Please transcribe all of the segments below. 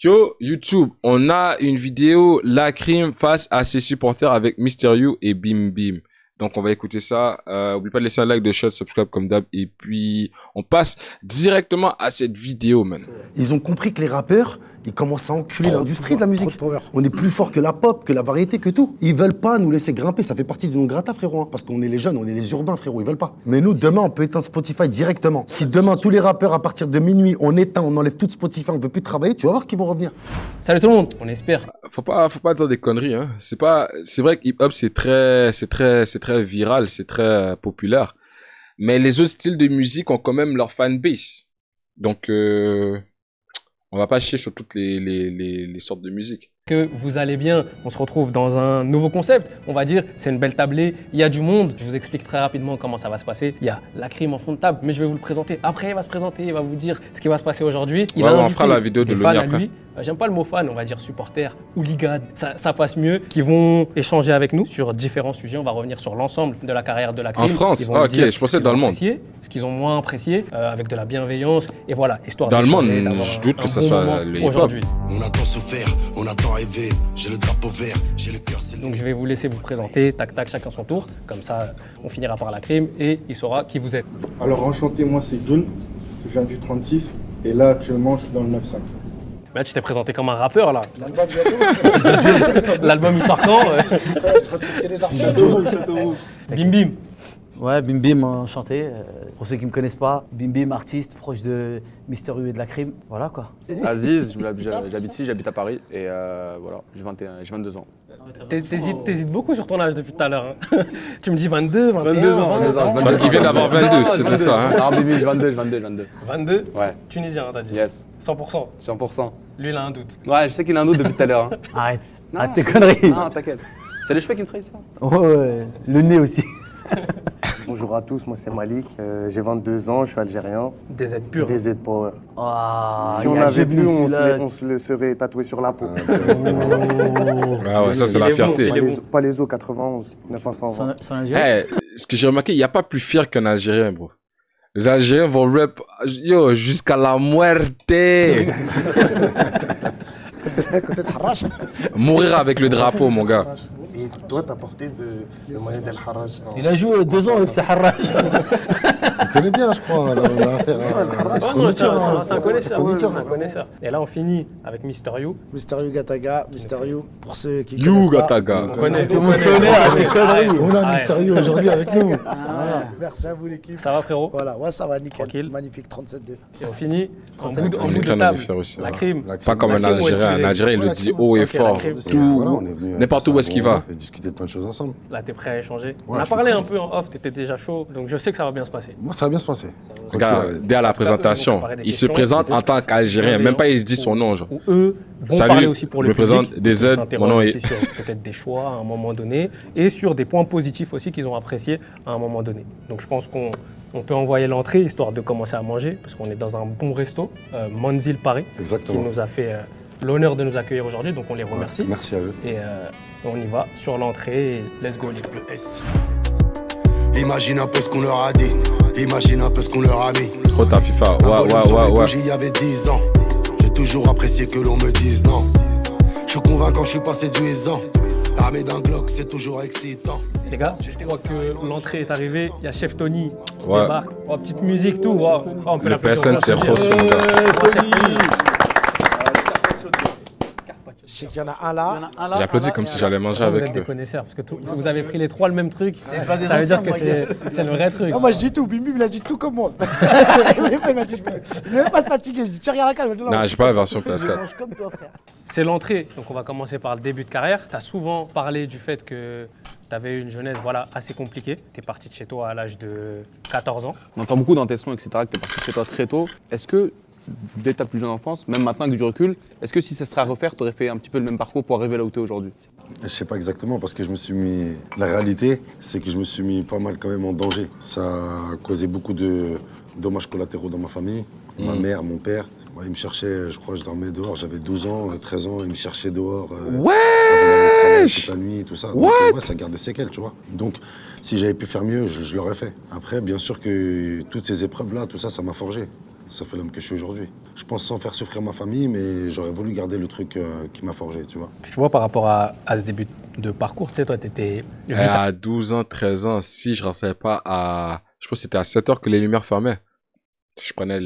Yo, YouTube, on a une vidéo, Lacrim face à ses supporters avec Mister You et Bim Bim. Donc, on va écouter ça. N'oublie pas de laisser un like, de share, subscribe comme d'hab. Et puis, on passe directement à cette vidéo, man. Ils ont compris que les rappeurs, ils commencent à enculer l'industrie de la musique. On est plus fort que la pop, que la variété, que tout. Ils veulent pas nous laisser grimper. Ça fait partie de nos gratas, frérot. Hein, parce qu'on est les jeunes, on est les urbains, frérot. Ils veulent pas. Mais nous, demain, on peut éteindre Spotify directement. Si demain, tous les rappeurs, à partir de minuit, on éteint, on enlève tout Spotify, on veut plus travailler, tu vas voir qu'ils vont revenir. Salut tout le monde, on espère. Faut pas dire des conneries, hein. C'est vrai que hip-hop, c'est très viral, c'est très populaire. Mais les autres styles de musique ont quand même leur fanbase. Donc, on va pas chier sur toutes les sortes de musique. Que vous allez bien, on se retrouve dans un nouveau concept, on va dire, c'est une belle tablée, il y a du monde, je vous explique très rapidement comment ça va se passer. Il y a Lacrim en fond de table, mais je vais vous le présenter. Après, il va se présenter, il va vous dire ce qui va se passer aujourd'hui. On fera la vidéo de Loni après. J'aime pas le mot fan, on va dire supporter, hooligan, ça passe mieux, qui vont échanger avec nous sur différents sujets. On va revenir sur l'ensemble de la carrière de Lacrim. En France, ok, je pensais dans le monde. Ce qu'ils ont moins apprécié, avec de la bienveillance, et voilà, histoire dans le monde, je doute que ça soit le hip-hop. On a tant souffert, on a tant rêvé, j'ai le drapeau vert, j'ai le cœur scellé. Donc je vais vous laisser vous présenter, tac tac, chacun son tour, comme ça on finira par Lacrim et il saura qui vous êtes. Alors enchanté, moi c'est Jun, je viens du 36 et là actuellement je suis dans le 9-5. Bah, tu t'es présenté comme un rappeur là. L'album bientôt. L'album il sort quand Bim Bim. Ouais, Bim Bim, enchanté. Pour ceux qui ne me connaissent pas, Bim Bim, artiste, proche de Mister U et de Lacrim. Voilà quoi. Aziz, j'habite ici, j'habite à Paris et voilà, j'ai 22 ans. T'hésites beaucoup sur ton âge depuis tout à l'heure. Hein. Tu me dis 22, 21, 22 ans. Parce qu'il vient d'avoir 22, c'est pour ça. Hein. Non, Bibi, 22. 22 Ouais. Tunisien, t'as dit. Yes. 100%. 100%. Lui, il a un doute. Ouais, je sais qu'il a un doute depuis tout à l'heure. Hein. Arrête. Arrête tes conneries. Non, t'inquiète. C'est les cheveux qui me trahissent ça. Ouais, le nez aussi. Bonjour à tous, moi c'est Malik, j'ai 22 ans, je suis algérien. Des Z purs. Des Z Power. Oh, Si on avait plus, on se le serait tatoué sur la peau. Ah ouais, ça c'est la fierté. Pas les os 91, 920. Hey, ce que j'ai remarqué, il n'y a pas plus fier qu'un Algérien, bro. Les Algériens vont rap yo, jusqu'à la muerte. Mourir avec le drapeau, mon gars. Et toi, t'as porté le maillot d'El Harraj. Il a joué 2 ans au FC Harraj. Tu connais bien, je crois. Là, on a affaire à C'est un connaisseur. Et là, on finit avec Mister You. Mister You Gataga, Mister You, pour ceux qui You connaissent Gataga. On connaît. On a Mister You aujourd'hui avec nous. Voilà. Merci à vous l'équipe. Ça va, frérot? Voilà, ouais, ça va, nickel. Tranquille. Magnifique, 37-2. Et on finit en bout de Lacrim table. avait fait aussi, Lacrim. Pas comme un Algérien. Un Algérien, il le dit haut et fort. Voilà, on est venu N'importe où est-ce qu'il va. Et discuter de plein de choses ensemble. Là, t'es prêt à échanger? On Ouais, a je suis parlé prêt. un peu en off, t'étais déjà chaud, donc je sais que ça va bien se passer. Moi, ça va bien se passer. Regarde, dès à la présentation, il se présente en tant qu'Algérien. Même pas il se dit son nom, genre. Ou eux vont Salut, parler aussi pour je le me présente public, des aides, s'interroger mon nom est- aussi sur peut-être des choix à un moment donné et sur des points positifs aussi qu'ils ont appréciés à un moment donné. Donc je pense qu'on peut envoyer l'entrée histoire de commencer à manger parce qu'on est dans un bon resto, Manzil Paris, Exactement. qui nous a fait l'honneur de nous accueillir aujourd'hui, donc on les remercie. Merci à eux. Et on y va sur l'entrée et let's go. Le S. Imagine un peu ce qu'on leur a dit, imagine un peu ce qu'on leur a mis. Trop ta FIFA. Ouais. J'y avais 10 ans, j'ai toujours apprécié que l'on me dise non. Je suis convaincant, je suis pas séduisant. Armé d'un Glock, c'est toujours excitant. Les gars, je crois que l'entrée est arrivée, il y a Chef Tony qui Ouais. débarque. Oh, petite musique, tout. Oh, on peut Le l'applaudir. PSN, c'est Rosso, mon gars. Je sais qu'il y en a un là. J'applaudis comme si j'allais manger Vous êtes avec des eux. connaisseurs, parce que vous avez pris les trois le même truc. Ça veut dire que c'est le vrai truc. Non, moi je dis tout, Bim Bim il a dit tout comme moi. Il m'a dit, je vais même pas se fatiguer, je dis tiens, regarde la calme. Non, j'ai pas la version PS4. Mange comme toi, frère. C'est l'entrée, donc on va commencer par le début de carrière. Tu as souvent parlé du fait que tu avais une jeunesse assez compliquée. Tu es parti de chez toi à l'âge de 14 ans. On entend beaucoup dans tes sons, etc., que t'es parti chez toi très tôt. Est-ce que, dès ta plus jeune enfance, même maintenant avec du recul, est-ce que si ça serait à refaire, t'aurais fait un petit peu le même parcours pour arriver là où t'es aujourd'hui? Je sais pas exactement parce que je me suis mis. La réalité, c'est que je me suis mis pas mal quand même en danger. Ça a causé beaucoup de dommages collatéraux dans ma famille. Ma mère, mon père, ouais, ils me cherchaient, je crois, je dormais dehors, j'avais 12 ans, 13 ans, ils me cherchaient dehors. Toute la nuit, tout ça. Donc, ouais, ça garde des séquelles, tu vois. Donc, si j'avais pu faire mieux, je l'aurais fait. Après, bien sûr que toutes ces épreuves-là, tout ça, ça m'a forgé. Ça fait l'homme que je suis aujourd'hui. je pense sans faire souffrir ma famille, mais j'aurais voulu garder le truc qui m'a forgé, tu vois. Tu vois, par rapport à ce début de parcours, tu sais, toi, t'étais... À 12 ans, 13 ans, si je rentrais pas je pense que c'était à 7 heures que les lumières fermaient. Je prenais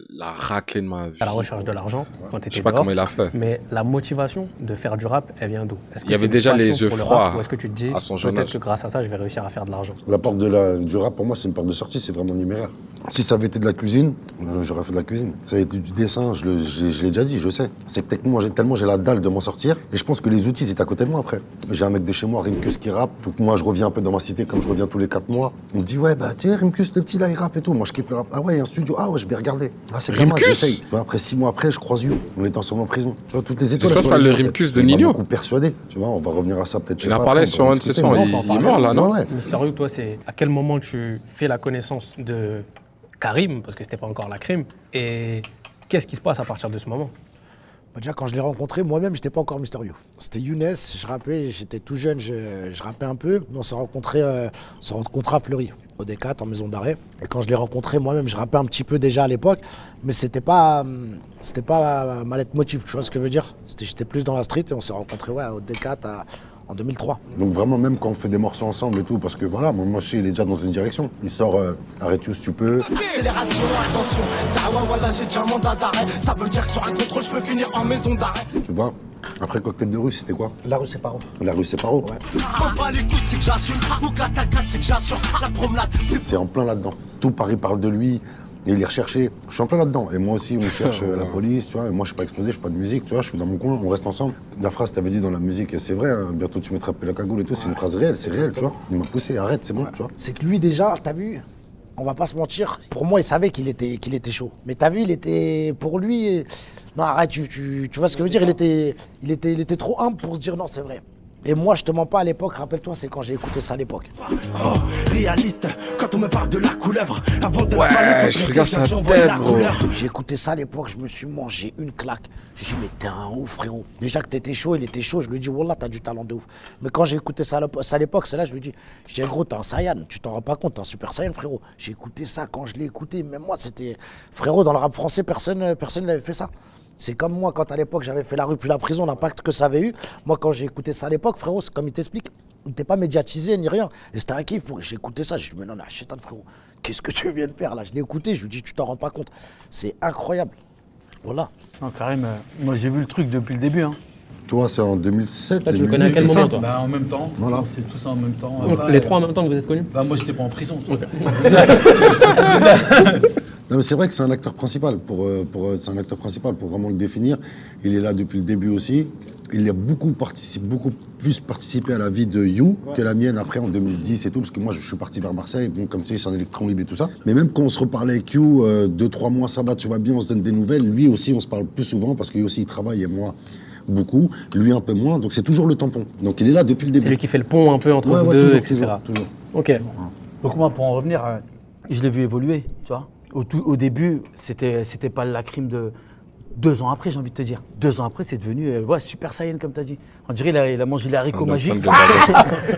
la raclée de ma vie. À la recherche de l'argent, quand tu étais Je sais pas comment il a fait. Mais la motivation de faire du rap, elle vient d'où? Il y avait déjà les yeux froids. Ou est-ce que tu te dis, à son jeune peut-être âge. que grâce à ça, je vais réussir à faire de l'argent? La porte du rap, pour moi, c'est une porte de sortie, c'est vraiment numéraire. Si ça avait été de la cuisine, j'aurais fait de la cuisine. Ça a été du dessin, je l'ai déjà dit, je sais. C'est que tellement j'ai la dalle de m'en sortir. Et je pense que les outils, ils étaient à côté de moi après. J'ai un mec de chez moi, Rimkus, qui rappe. Donc moi, je reviens un peu dans ma cité, comme je reviens tous les 4 mois. On me dit, ouais, bah, tu sais, Rimkus, le petit là, il rappe et tout. Moi, je kiffe le rap. Ah ouais, il y a un studio. Ah ouais, je vais regarder. Ah, c'est pas mal, j'essaye. Tu vois, après 6 mois après, je croise You. On était ensemble en prison. Tu vois, toutes les étoiles. Ça se passe le Rimkus de Nino. Il m'a beaucoup persuadé. Tu vois, on va revenir à ça peut-être. Il en parlait sur une session, il est mort là, non? Ouais. Mysterio, toi, c'est à quel moment tu fais la connaissance de Karim, parce que c'était pas encore la crime, et qu'est-ce qui se passe à partir de ce moment? Bah déjà, quand je l'ai rencontré, moi-même, j'étais pas encore mystérieux. C'était Younes, je rappais, j'étais tout jeune, je rappais un peu. On s'est rencontrés à Fleury, au D4, en maison d'arrêt. Et quand je l'ai rencontré, moi-même, je rappais un petit peu déjà à l'époque, mais c'était pas ma lettre motive, tu vois ce que je veux dire? J'étais plus dans la street et on s'est rencontrés au D4 en 2003. Donc vraiment, même quand on fait des morceaux ensemble et tout, parce que voilà, mon moché, il est déjà dans une direction. Il sort arrête tout si tu peux. Accélération, attention, Tawa, voilà, j'ai déjà un mandat d'arrêt. Ça veut dire que sur un contrôle, je peux finir en maison d'arrêt. Tu vois, après Cocktail de rue, c'était quoi? La rue Séparo. La rue Séparo. Ouais. M'en bats les couilles, c'est que j'assume. Ou que la tacade, c'est que j'assure. La promenade, C'est en plein là-dedans. Tout Paris parle de lui. Et il est recherché. Je suis en plein là-dedans. Et moi aussi, on cherche la police, tu vois. Et moi, je suis pas exposé, je suis pas de musique, tu vois. Je suis dans mon coin, on reste ensemble. La phrase que t'avais dit dans la musique, c'est vrai, hein, bientôt tu mettras la cagoule et tout, c'est une phrase réelle, c'est réel, tu vois. Il m'a poussé, arrête, c'est bon, tu vois. C'est que lui, déjà, t'as vu, on va pas se mentir, pour moi, il savait qu'il était chaud. Mais t'as vu, il était, pour lui, non, arrête, tu vois ce que je veux dire, il était trop humble pour se dire non, c'est vrai. Et moi, je te mens pas à l'époque, rappelle-toi, c'est quand j'ai écouté ça à l'époque. Oh, réaliste, quand on me parle de la couleuvre, avant de Ouais, la je regarde sa j'envoie tête, la bro. couleur. J'ai écouté ça à l'époque, je me suis mangé une claque. J'ai dit, mais t'es un ouf, frérot. Déjà que t'étais chaud, il était chaud, je lui ai dit, wallah, t'as du talent de ouf. Mais quand j'ai écouté ça à l'époque, c'est là, je lui ai dit, gros, t'es un Saiyan, tu t'en rends pas compte, t'es un super Saiyan, frérot. J'ai écouté ça, quand je l'ai écouté, même moi, c'était. Frérot, dans le rap français, personne n'avait fait ça. C'est comme moi, quand à l'époque j'avais fait la rue puis la prison, l'impact que ça avait eu. Moi, quand j'ai écouté ça à l'époque, frérot, c'est comme il t'explique, il n'était pas médiatisé ni rien. Et c'était un kiff. J'ai écouté ça, je lui ai dit, mais non, chétan, frérot, qu'est-ce que tu viens de faire là? Je l'ai écouté, je lui ai dit, tu t'en rends pas compte. C'est incroyable. Voilà. Non, Karim, moi j'ai vu le truc depuis le début. Hein. Toi, c'est en 2007, Toi, tu le connais à 2008, quel c'est moment, ça? toi? Bah, en même temps, Voilà. c'est tout ça en même temps. Donc, les trois en même temps que vous êtes connus? Bah, moi j'étais pas en prison. Toi. Non, mais c'est vrai que c'est un acteur principal c'est un acteur principal pour vraiment le définir. Il est là depuis le début aussi. Il a beaucoup plus participé à la vie de You que la mienne après en 2010 et tout, parce que moi je suis parti vers Marseille, bon, comme tu sais, c'est un électron libre et tout ça. Mais même quand on se reparlait avec You, 2-3 mois, ça va, tu vas bien, on se donne des nouvelles. Lui aussi, on se parle plus souvent parce que lui aussi il travaille et moi beaucoup, lui un peu moins, donc c'est toujours le tampon. Donc il est là depuis le début. C'est lui qui fait le pont un peu entre vous deux, etc. Toujours. Ok. Donc moi, pour en revenir, je l'ai vu évoluer, tu vois. Au début, c'était pas la crime de 2 ans après, j'ai envie de te dire. 2 ans après, c'est devenu Super Saiyan, comme tu as dit. On dirait qu'il a mangé les haricots magiques.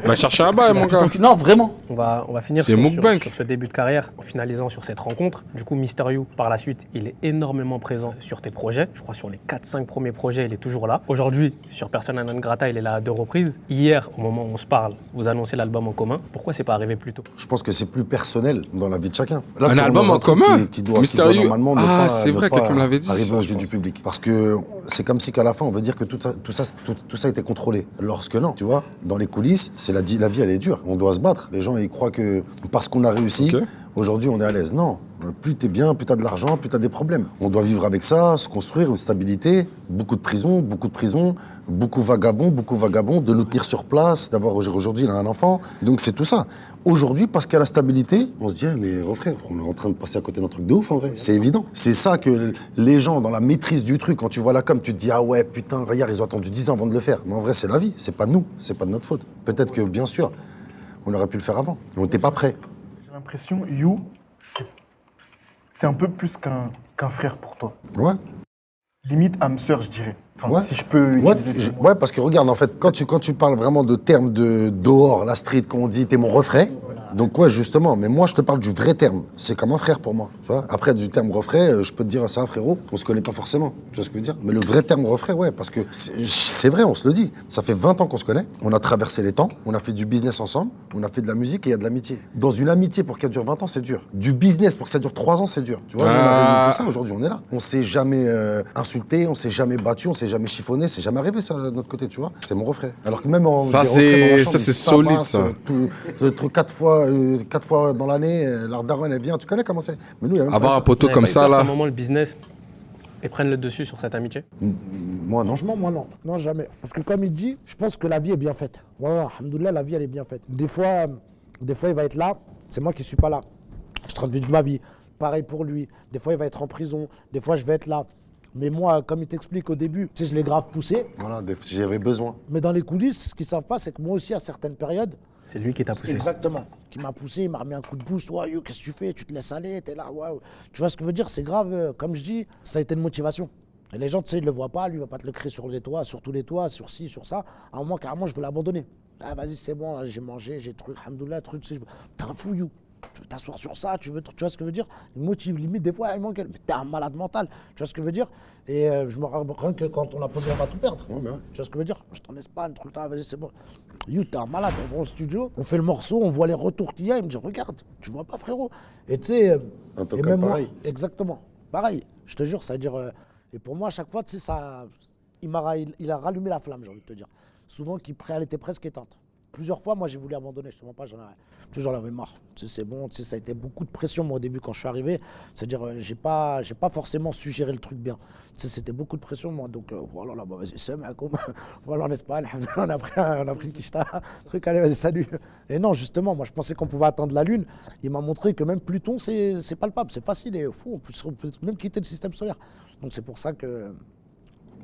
Va chercher un bail, mon gars. Donc, non, vraiment. On va finir C'est sur mukbang. ce début de carrière en finalisant sur cette rencontre. Du coup, Mysterio, par la suite, il est énormément présent sur tes projets. Je crois sur les 4-5 premiers projets, il est toujours là. Aujourd'hui, sur Persona non grata, il est là à 2 reprises. Hier, au moment où on se parle, vous annoncez l'album en commun. Pourquoi c'est pas arrivé plus tôt? Je pense que c'est plus personnel dans la vie de chacun. Là, Un tu album rentres dans en truc commun qui doit Mystérieux. normalement Ah, ne pas, c'est vrai, ne pas quelqu'un me l'avait dit, arriver ça, aux je yeux du pense. public. Parce que c'est comme si qu'à la fin, on veut dire que tout ça était contrôlé. Lorsque non, tu vois, dans les coulisses, la vie, elle est dure. On doit se battre. Les gens, ils croient que parce qu'on a réussi, Ok. aujourd'hui, on est à l'aise. Non. Plus t'es bien, plus t'as de l'argent, plus t'as des problèmes. On doit vivre avec ça, se construire une stabilité. Beaucoup de prisons, beaucoup vagabonds, de nous tenir sur place, d'avoir aujourd'hui un enfant. Donc c'est tout ça. Aujourd'hui, parce qu'il y a la stabilité, on se dit, ah, mais frère, on est en train de passer à côté d'un truc de ouf en vrai. C'est évident. C'est ça que les gens, dans la maîtrise du truc, quand tu vois la com, tu te dis, ah ouais, putain, regarde, ils ont attendu 10 ans avant de le faire. Mais en vrai, c'est la vie. C'est pas nous. C'est pas de notre faute. Peut-être que, bien sûr, on aurait pu le faire avant. Mais on n'était pas prêt. J'ai l'impression, You, c'est un peu plus qu'un frère pour toi. Ouais. Limite âme sœur, je dirais. Enfin, Ouais. si je peux Ouais, utiliser ce mot. parce que regarde, en fait, quand tu parles vraiment de termes de dehors, la street, quand on dit t'es mon refrain, Donc ouais, justement, mais moi je te parle du vrai terme. C'est comme un frère pour moi, tu vois. Après du terme refrain, je peux te dire c'est un frérot, on se connaît pas forcément, tu vois ce que je veux dire. Mais le vrai terme refrain, ouais, parce que c'est vrai, on se le dit. Ça fait 20 ans qu'on se connaît, on a traversé les temps, on a fait du business ensemble, on a fait de la musique et il y a de l'amitié. Dans une amitié pour qu'elle dure 20 ans, c'est dur. Du business pour que ça dure 3 ans, c'est dur. Tu vois, nous, on a réuni tout ça, aujourd'hui on est là. On s'est jamais insulté, on s'est jamais battu, on s'est jamais chiffonné, c'est jamais arrivé ça de notre côté, tu vois. C'est mon refrain. Alors que même en Ça, des refrains dans la chambre, ça, c'est ils solide, tabassent, ça. quatre fois dans l'année, leur daronne elle vient, tu connais comment c'est. Mais nous, il y a même Avoir pas un ça. poteau comme ça, À un là. moment, le business et prennent le dessus sur cette amitié. Moi, non. Franchement, moi, non. Non, jamais. Parce que comme il dit, je pense que la vie est bien faite. Voilà, alhamdoulilah, la vie, elle est bien faite. Des fois, il va être là, c'est moi qui suis pas là. Je suis en train de vivre ma vie. Pareil pour lui. Des fois, il va être en prison. Des fois, je vais être là. Mais moi, comme il t'explique au début, tu sais, je l'ai grave poussé. Voilà, j'avais besoin. Mais dans les coulisses, ce qu'ils savent pas, c'est que moi aussi, à certaines périodes, C'est lui qui t'a poussé. exactement, qui m'a poussé, il m'a remis un coup de boost. Ouais, yo, qu'est-ce que tu fais? Tu te laisses aller, t'es là, ouais. Tu vois ce que je veux dire? C'est grave. Comme je dis, ça a été une motivation. Et les gens, tu sais, ils ne le voient pas. Lui, il va pas te le créer sur les toits, sur tous les toits, sur ci, sur ça. À un moment, carrément, je veux l'abandonner. Ah, vas-y, c'est bon, là, j'ai mangé, j'ai truc, alhamdoulilah, truc, tu sais, t'es un fou, you. Tu veux t'asseoir sur ça, tu vois ce que je veux dire? Il me motive, limite, des fois, il manque. Mais t'es un malade mental, tu vois ce que je veux dire? Et je me rends compte que quand on a posé, on va tout perdre. Ouais, mais ouais. Tu vois ce que je veux dire? Je t'en Espagne, truc, là, vas-y, c'est bon. You, t'es un malade, on va au studio, on fait le morceau, on voit les retours qu'il y a, il me dit, regarde, tu vois pas, frérot. Et tu sais, Un top et comme même moi, pareil. exactement, pareil, je te jure, ça veut dire. Et pour moi, à chaque fois, tu sais, ça, il a rallumé la flamme, j'ai envie de te dire. Souvent, elle était presque éteinte. Plusieurs fois, moi, j'ai voulu abandonner, je te mens pas, j'en avais marre. Tu sais, c'est bon, tu sais, ça a été beaucoup de pression, moi, au début, quand je suis arrivé. C'est-à-dire, j'ai pas forcément su gérer le truc bien. Tu sais, c'était beaucoup de pression, moi. Donc, voilà, là, bah, vas-y, c'est voilà, en Espagne, on a pris le quicheta, truc, allez, vas-y, salut. Et non, justement, moi, je pensais qu'on pouvait atteindre la Lune. Il m'a montré que même Pluton, c'est palpable, c'est facile et fou, on peut même quitter le système solaire. Donc, c'est pour ça que.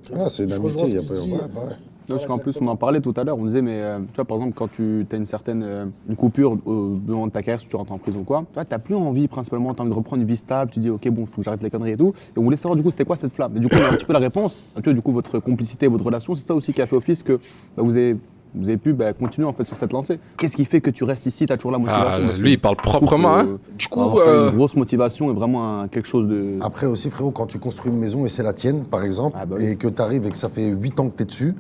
Voilà, c'est une Je amitié, rejoins il y a ce pas. qu'il dit. Ouais, pareil. Parce qu'en plus, on en parlait tout à l'heure, on disait, mais tu vois, par exemple, quand tu as une certaine une coupure au moment de ta carrière, si tu rentres en prison ou quoi, tu n'as plus envie, principalement, tu as envie de reprendre une vie stable, tu dis, ok, bon, il faut que j'arrête les conneries et tout. Et on voulait savoir, du coup, c'était quoi cette flamme? Et du coup, on a un petit peu la réponse. Tu vois, du coup, votre complicité, votre relation, c'est ça aussi qui a fait office que vous avez pu continuer en fait sur cette lancée. Qu'est-ce qui fait que tu restes ici, tu as toujours la motivation? Parce que Lui, il parle je trouve proprement, que, hein. Du coup, avoir une grosse motivation est vraiment quelque chose de. Après aussi, frérot, quand tu construis une maison et c'est la tienne, par exemple, Ah bah oui. et que tu arrives et que ça fait 8 ans que tu es dessus,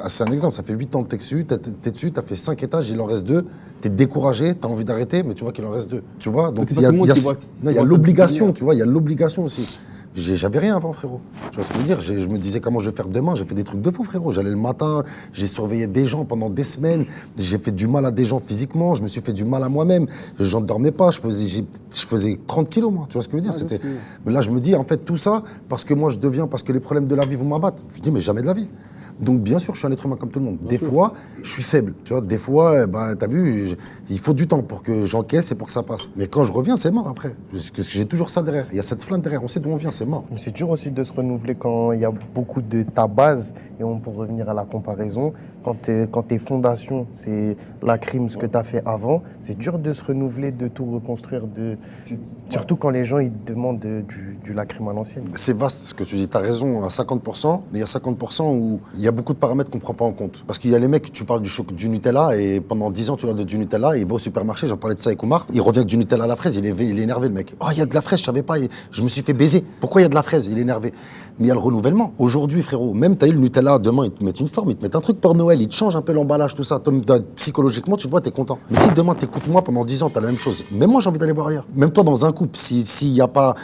c'est un exemple, ça fait 8 ans que tu es dessus, tu as fait 5 étages, il en reste 2, tu es découragé, tu as envie d'arrêter, mais tu vois qu'il en reste 2. Tu vois? Donc C'est il y a, pas tout le monde il y a- qui voit- non, il y qui a voit l'obligation, cette tu vois, il y a l'obligation aussi. J'avais rien avant, frérot. Tu vois ce que je veux dire? Je me disais comment je vais faire demain. J'ai fait des trucs de fou, frérot. J'allais le matin, j'ai surveillé des gens pendant des semaines. J'ai fait du mal à des gens physiquement. Je me suis fait du mal à moi-même. J'en dormais pas. Je faisais 30 kilos, moi. Tu vois ce que je veux dire? Mais là, je me dis, en fait, tout ça, parce que moi, parce que les problèmes de la vie vont m'abattre. Je dis, mais jamais de la vie. Donc, bien sûr, je suis un être humain comme tout le monde. Des fois, je suis faible. Tu vois, des fois, t'as vu, il faut du temps pour que j'encaisse et pour que ça passe. Mais quand je reviens, c'est mort après. Parce que j'ai toujours ça derrière. Il y a cette flamme derrière. On sait d'où on vient, c'est mort. Mais c'est dur aussi de se renouveler quand il y a beaucoup de ta base. Et on peut revenir à la comparaison. Quand tes fondations, c'est la crime, ce que tu as fait avant, c'est dur de se renouveler, de tout reconstruire. Surtout quand les gens ils te demandent du lacryme à l'ancienne. C'est vaste ce que tu dis, tu as raison à 50%, mais il y a 50% où il y a beaucoup de paramètres qu'on ne prend pas en compte. Parce qu'il y a les mecs, tu parles du Nutella, et pendant 10 ans, tu leur donnes du Nutella, il va au supermarché, j'en parlais de ça avec Omar, il revient avec du Nutella à la fraise, il est énervé le mec. Oh, il y a de la fraise, je savais pas, je me suis fait baiser. Pourquoi il y a de la fraise? Il est énervé. Mais il y a le renouvellement. Aujourd'hui, frérot, même tu as eu le Nutella, demain, ils te mettent une forme, ils te mettent un truc pour Noël, ils te changent un peu l'emballage, tout ça. Psychologiquement, tu te vois, tu es content. Mais si demain, tu écoutes moi pendant 10 ans, tu as la même chose. Même moi, j'ai envie d'aller voir ailleurs. Même toi, dans un couple, s'il n'y a pas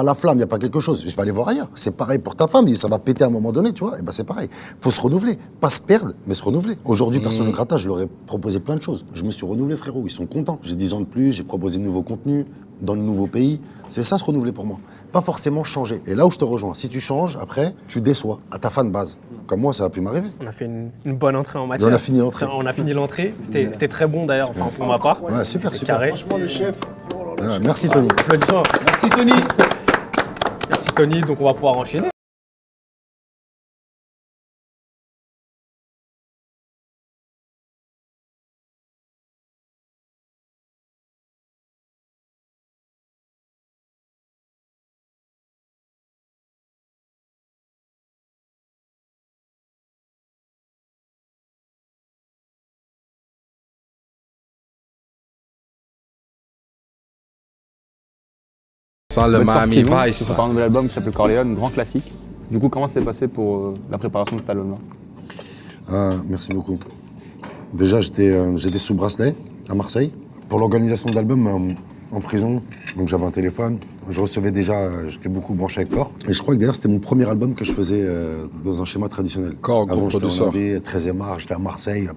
la flamme, il n'y a pas quelque chose, je vais aller voir ailleurs. C'est pareil pour ta femme, ça va péter à un moment donné, tu vois. Et ben c'est pareil. Faut se renouveler. Pas se perdre, mais se renouveler. Aujourd'hui, personne ne gratta, je leur ai proposé plein de choses. Je me suis renouvelé, frérot. Ils sont contents. J'ai 10 ans de plus, j'ai proposé de nouveaux contenus dans de nouveaux pays. C'est ça, se renouveler pour moi. Pas forcément changer. Et là où je te rejoins, si tu changes, après, tu déçois à ta fan base. Comme moi, ça a pu m'arriver. On a fait une bonne entrée en matière. Et on a fini l'entrée. On a fini l'entrée. C'était très bon d'ailleurs, enfin, pour ma part. Ouais, super, C'était super. carré. Franchement, le chef. Ouais, merci, Tony. Applaudissements. Merci Tony. Merci Tony, donc on va pouvoir enchaîner. Sans le Va être Miami sorti, Vice. C'est un nouvel album qui s'appelle Corleone, grand classique. Du coup, comment ça s'est passé pour la préparation de cet album-là? Merci beaucoup. Déjà, j'étais sous bracelet à Marseille. Pour l'organisation de l'album, en prison, donc j'avais un téléphone. Je recevais déjà, j'étais beaucoup branché avec Corps. Et je crois que d'ailleurs, c'était mon premier album que je faisais dans un schéma traditionnel. Corps, avant, j'étais en producteur. AV, 13e art, j'étais à Marseille.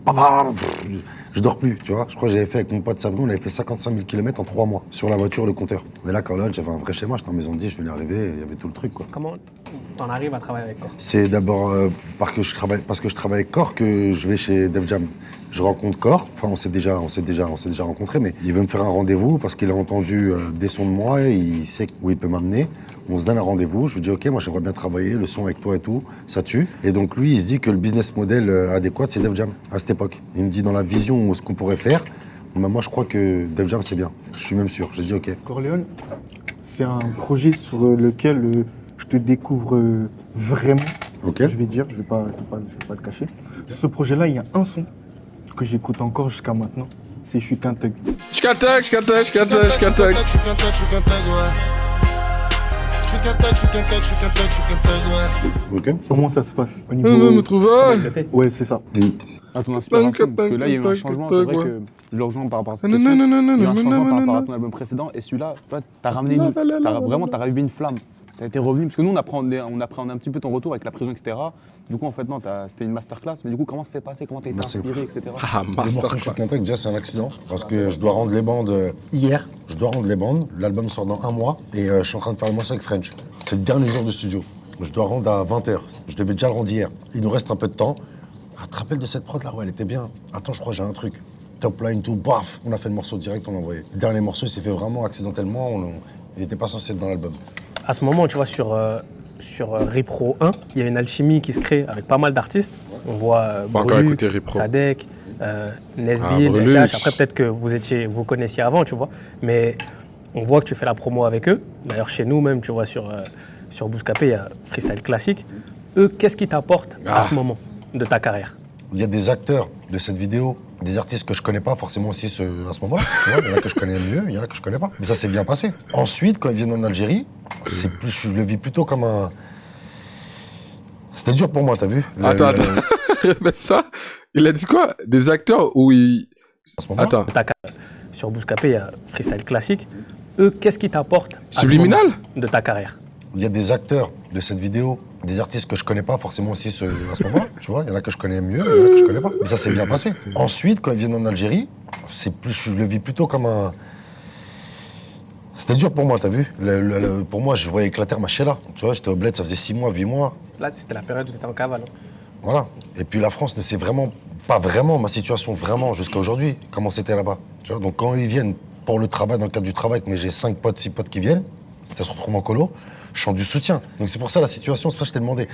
Je dors plus, tu vois. Je crois que j'avais fait avec mon pote Sabri, on avait fait 55 000 km en 3 mois. Sur la voiture, le compteur. Mais là, Corleone, j'avais un vrai schéma. J'étais en maison de 10, je venais arriver, il y avait tout le truc, quoi. Comment t'en arrives à travailler avec Corps? C'est d'abord parce que je travaille avec Corps que je vais chez Def Jam. Je rencontre Corps, enfin on s'est déjà rencontrés, mais il veut me faire un rendez-vous parce qu'il a entendu des sons de moi et il sait où il peut m'amener. On se donne un rendez-vous, je lui dis ok, moi j'aimerais bien travailler, le son avec toi et tout, ça tue. Et donc lui il se dit que le business model adéquat c'est Def Jam à cette époque. Il me dit dans la vision ce qu'on pourrait faire, moi je crois que Def Jam c'est bien, je suis même sûr, j'ai dit ok. Corleone, c'est un projet sur lequel je te découvre vraiment. Ok. Je vais dire, je vais pas le cacher. Sur ce projet-là, il y a un son que j'écoute encore jusqu'à maintenant. C'est Je suis qu'un thug. J'catag. Ok. Comment ça se passe au Me niveau... trouver. Le fait. Ouais, c'est ça. À ton inspiration, parce que là, il y a eu un changement, c'est vrai que je le rejoins par rapport à cette question. Il y a eu un changement par rapport à ton album précédent, et celui-là, t'as ramené t'as ravivé une flamme. T'as été revenu, parce que nous, on appréhendait un petit peu ton retour avec la prison, etc. Du coup, en fait, non, c'était une masterclass, mais du coup, comment ça s'est passé, comment t'as été inspiré, etc. Ah, Le morceau Je suis qu'un thug, déjà c'est un accident parce que je dois rendre les bandes hier. Je dois rendre les bandes. L'album sort dans 1 mois et je suis en train de faire le morceau avec French. C'est le dernier jour de studio. Je dois rendre à 20h. Je devais déjà le rendre hier. Il nous reste un peu de temps. Ah, tu te rappelles de cette prod là? Ouais, elle était bien. Attends, je crois que j'ai un truc. Top line, tout, baf. On a fait le morceau direct, on l'a envoyé. Le dernier morceau, il s'est fait vraiment accidentellement. Il n'était pas censé être dans l'album. À ce moment, tu vois, sur Repro 1, il y a une alchimie qui se crée avec pas mal d'artistes. On voit Pas encore Brulux, écouté Repro. Sadek, Nesbill, Brulux. SH. Après, peut-être que vous connaissiez avant, tu vois. Mais on voit que tu fais la promo avec eux. D'ailleurs, chez nous même, tu vois, sur Bouscapé, il y a Freestyle Classique. Eux, qu'est-ce qui t'apporte à ce moment de ta carrière? Il y a des acteurs de cette vidéo, des artistes que je connais pas forcément aussi à ce moment-là. Tu vois, il y en a que je connais mieux, il y en a que je connais pas. Mais ça s'est bien passé. Ensuite, quand ils viennent en Algérie, je le vis plutôt comme un... C'était dur pour moi, t'as vu? Attends. Répète ça. Il a dit quoi? Des acteurs où il... À ce moment-là. Attends. Ta carrière. Sur Bouscapé, il y a Freestyle Classique. Eux, qu'est-ce qui t'apporte à ce Subliminal moment de ta carrière? Il y a des acteurs de cette vidéo, des artistes que je connais pas forcément aussi à ce moment-là. Tu vois, il y en a que je connais mieux, il y en a que je connais pas. Mais ça s'est bien passé. Ensuite, quand ils viennent en Algérie, je le vis plutôt comme un... C'était dur pour moi, t'as vu? Pour moi, je voyais éclater ma Sheila. Tu vois, j'étais au bled, ça faisait 6 mois, 8 mois. Là, c'était la période où tu étais en cavale. Voilà. Et puis la France ne sait vraiment, pas vraiment ma situation, vraiment, jusqu'à aujourd'hui, comment c'était là-bas. Tu vois, donc quand ils viennent pour le travail, dans le cadre du travail, mais j'ai 5 potes, 6 potes qui viennent, ça se retrouve en colo, je sens du soutien. Donc c'est pour ça la situation, c'est pour ça que je t'ai demandé.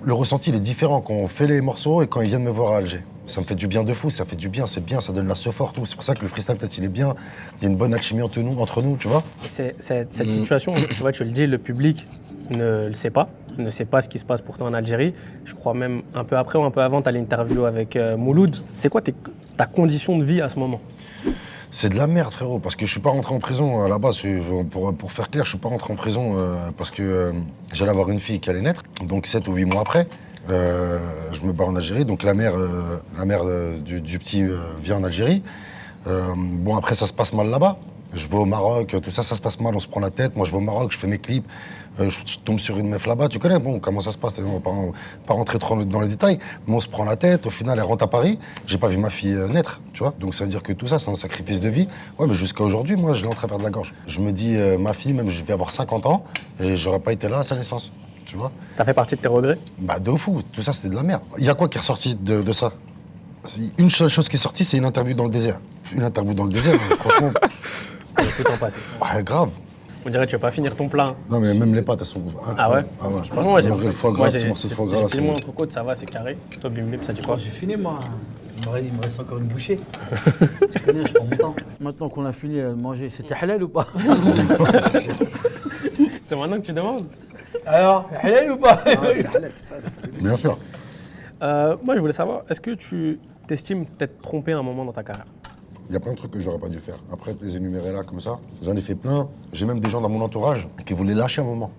Le ressenti, il est différent quand on fait les morceaux et quand ils viennent me voir à Alger. Ça me fait du bien de fou, ça fait du bien, c'est bien, ça donne la sephore, tout. C'est pour ça que le freestyle, peut-être, il est bien. Il y a une bonne alchimie entre nous, tu vois. Cette situation, tu vois, tu le dis, le public ne le sait pas, ne sait pas ce qui se passe pour toi en Algérie. Je crois même un peu après ou un peu avant, tu as l'interview avec Mouloud. C'est quoi ta condition de vie à ce moment? C'est de la merde, frérot, parce que je suis pas rentré en prison à la base. Pour faire clair, je suis pas rentré en prison parce que j'allais avoir une fille qui allait naître. Donc 7 ou 8 mois après, je me barre en Algérie. Donc la mère du petit vient en Algérie. Bon, après, ça se passe mal là-bas. Je vais au Maroc, tout ça, ça se passe mal, on se prend la tête. Moi, je vais au Maroc, je fais mes clips, je tombe sur une meuf là-bas. Tu connais, bon, comment ça se passe, on va pas rentrer trop dans les détails. Mais on se prend la tête, au final, elle rentre à Paris. J'ai pas vu ma fille naître, tu vois. Donc ça veut dire que tout ça, c'est un sacrifice de vie. Ouais, mais jusqu'à aujourd'hui, moi, je l'ai en travers de la gorge. Je me dis, ma fille, même, je vais avoir 50 ans et j'aurais pas été là à sa naissance, tu vois. Ça fait partie de tes regrets? Bah, de fou, tout ça, c'était de la merde. Il y a quoi qui est ressorti de ça? Une seule chose qui est sortie, c'est une interview dans le désert. Une interview dans le désert, franchement. Tout en passé. Ouais, grave. On dirait que tu vas pas finir ton plat. Non, mais même les pâtes, elles sont incroyables. Ah ouais? Ah ouais, je pense Franchement, moi, que le foie gras, petit morceau de foie gras, là, j'ai mon entrecôte, ça va, c'est carré. Toi, Bim Bim, ça dit quoi? J'ai fini, moi. Il me reste encore une bouchée. Tu connais, je prends mon temps. Maintenant qu'on a fini de manger, c'était halal ou pas? C'est maintenant que tu demandes? Alors, halal ou pas? C'est halal, c'est ça. Bien sûr. Moi, je voulais savoir, est-ce que tu t'estimes t'être trompé à un moment dans ta carrière? Il y a plein de trucs que j'aurais pas dû faire. Après, te les énumérer là, comme ça, j'en ai fait plein. J'ai même des gens dans mon entourage qui voulaient lâcher un moment.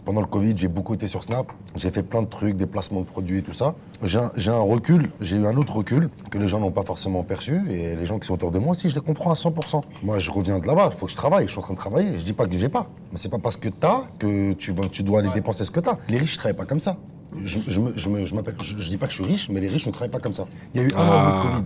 Pendant le Covid, j'ai beaucoup été sur Snap. J'ai fait plein de trucs, des placements de produits et tout ça. J'ai un recul, j'ai eu un autre recul que les gens n'ont pas forcément perçu. Et les gens qui sont autour de moi aussi, je les comprends à 100%. Moi, je reviens de là-bas, il faut que je travaille. Je suis en train de travailler. Je dis pas que j'ai pas. Mais c'est pas parce que t'as que tu dois aller dépenser ce que t'as. Les riches ne travaillent pas comme ça. Je dis pas que je suis riche, mais les riches ne travaillent pas comme ça. Il y a eu un mois de Covid.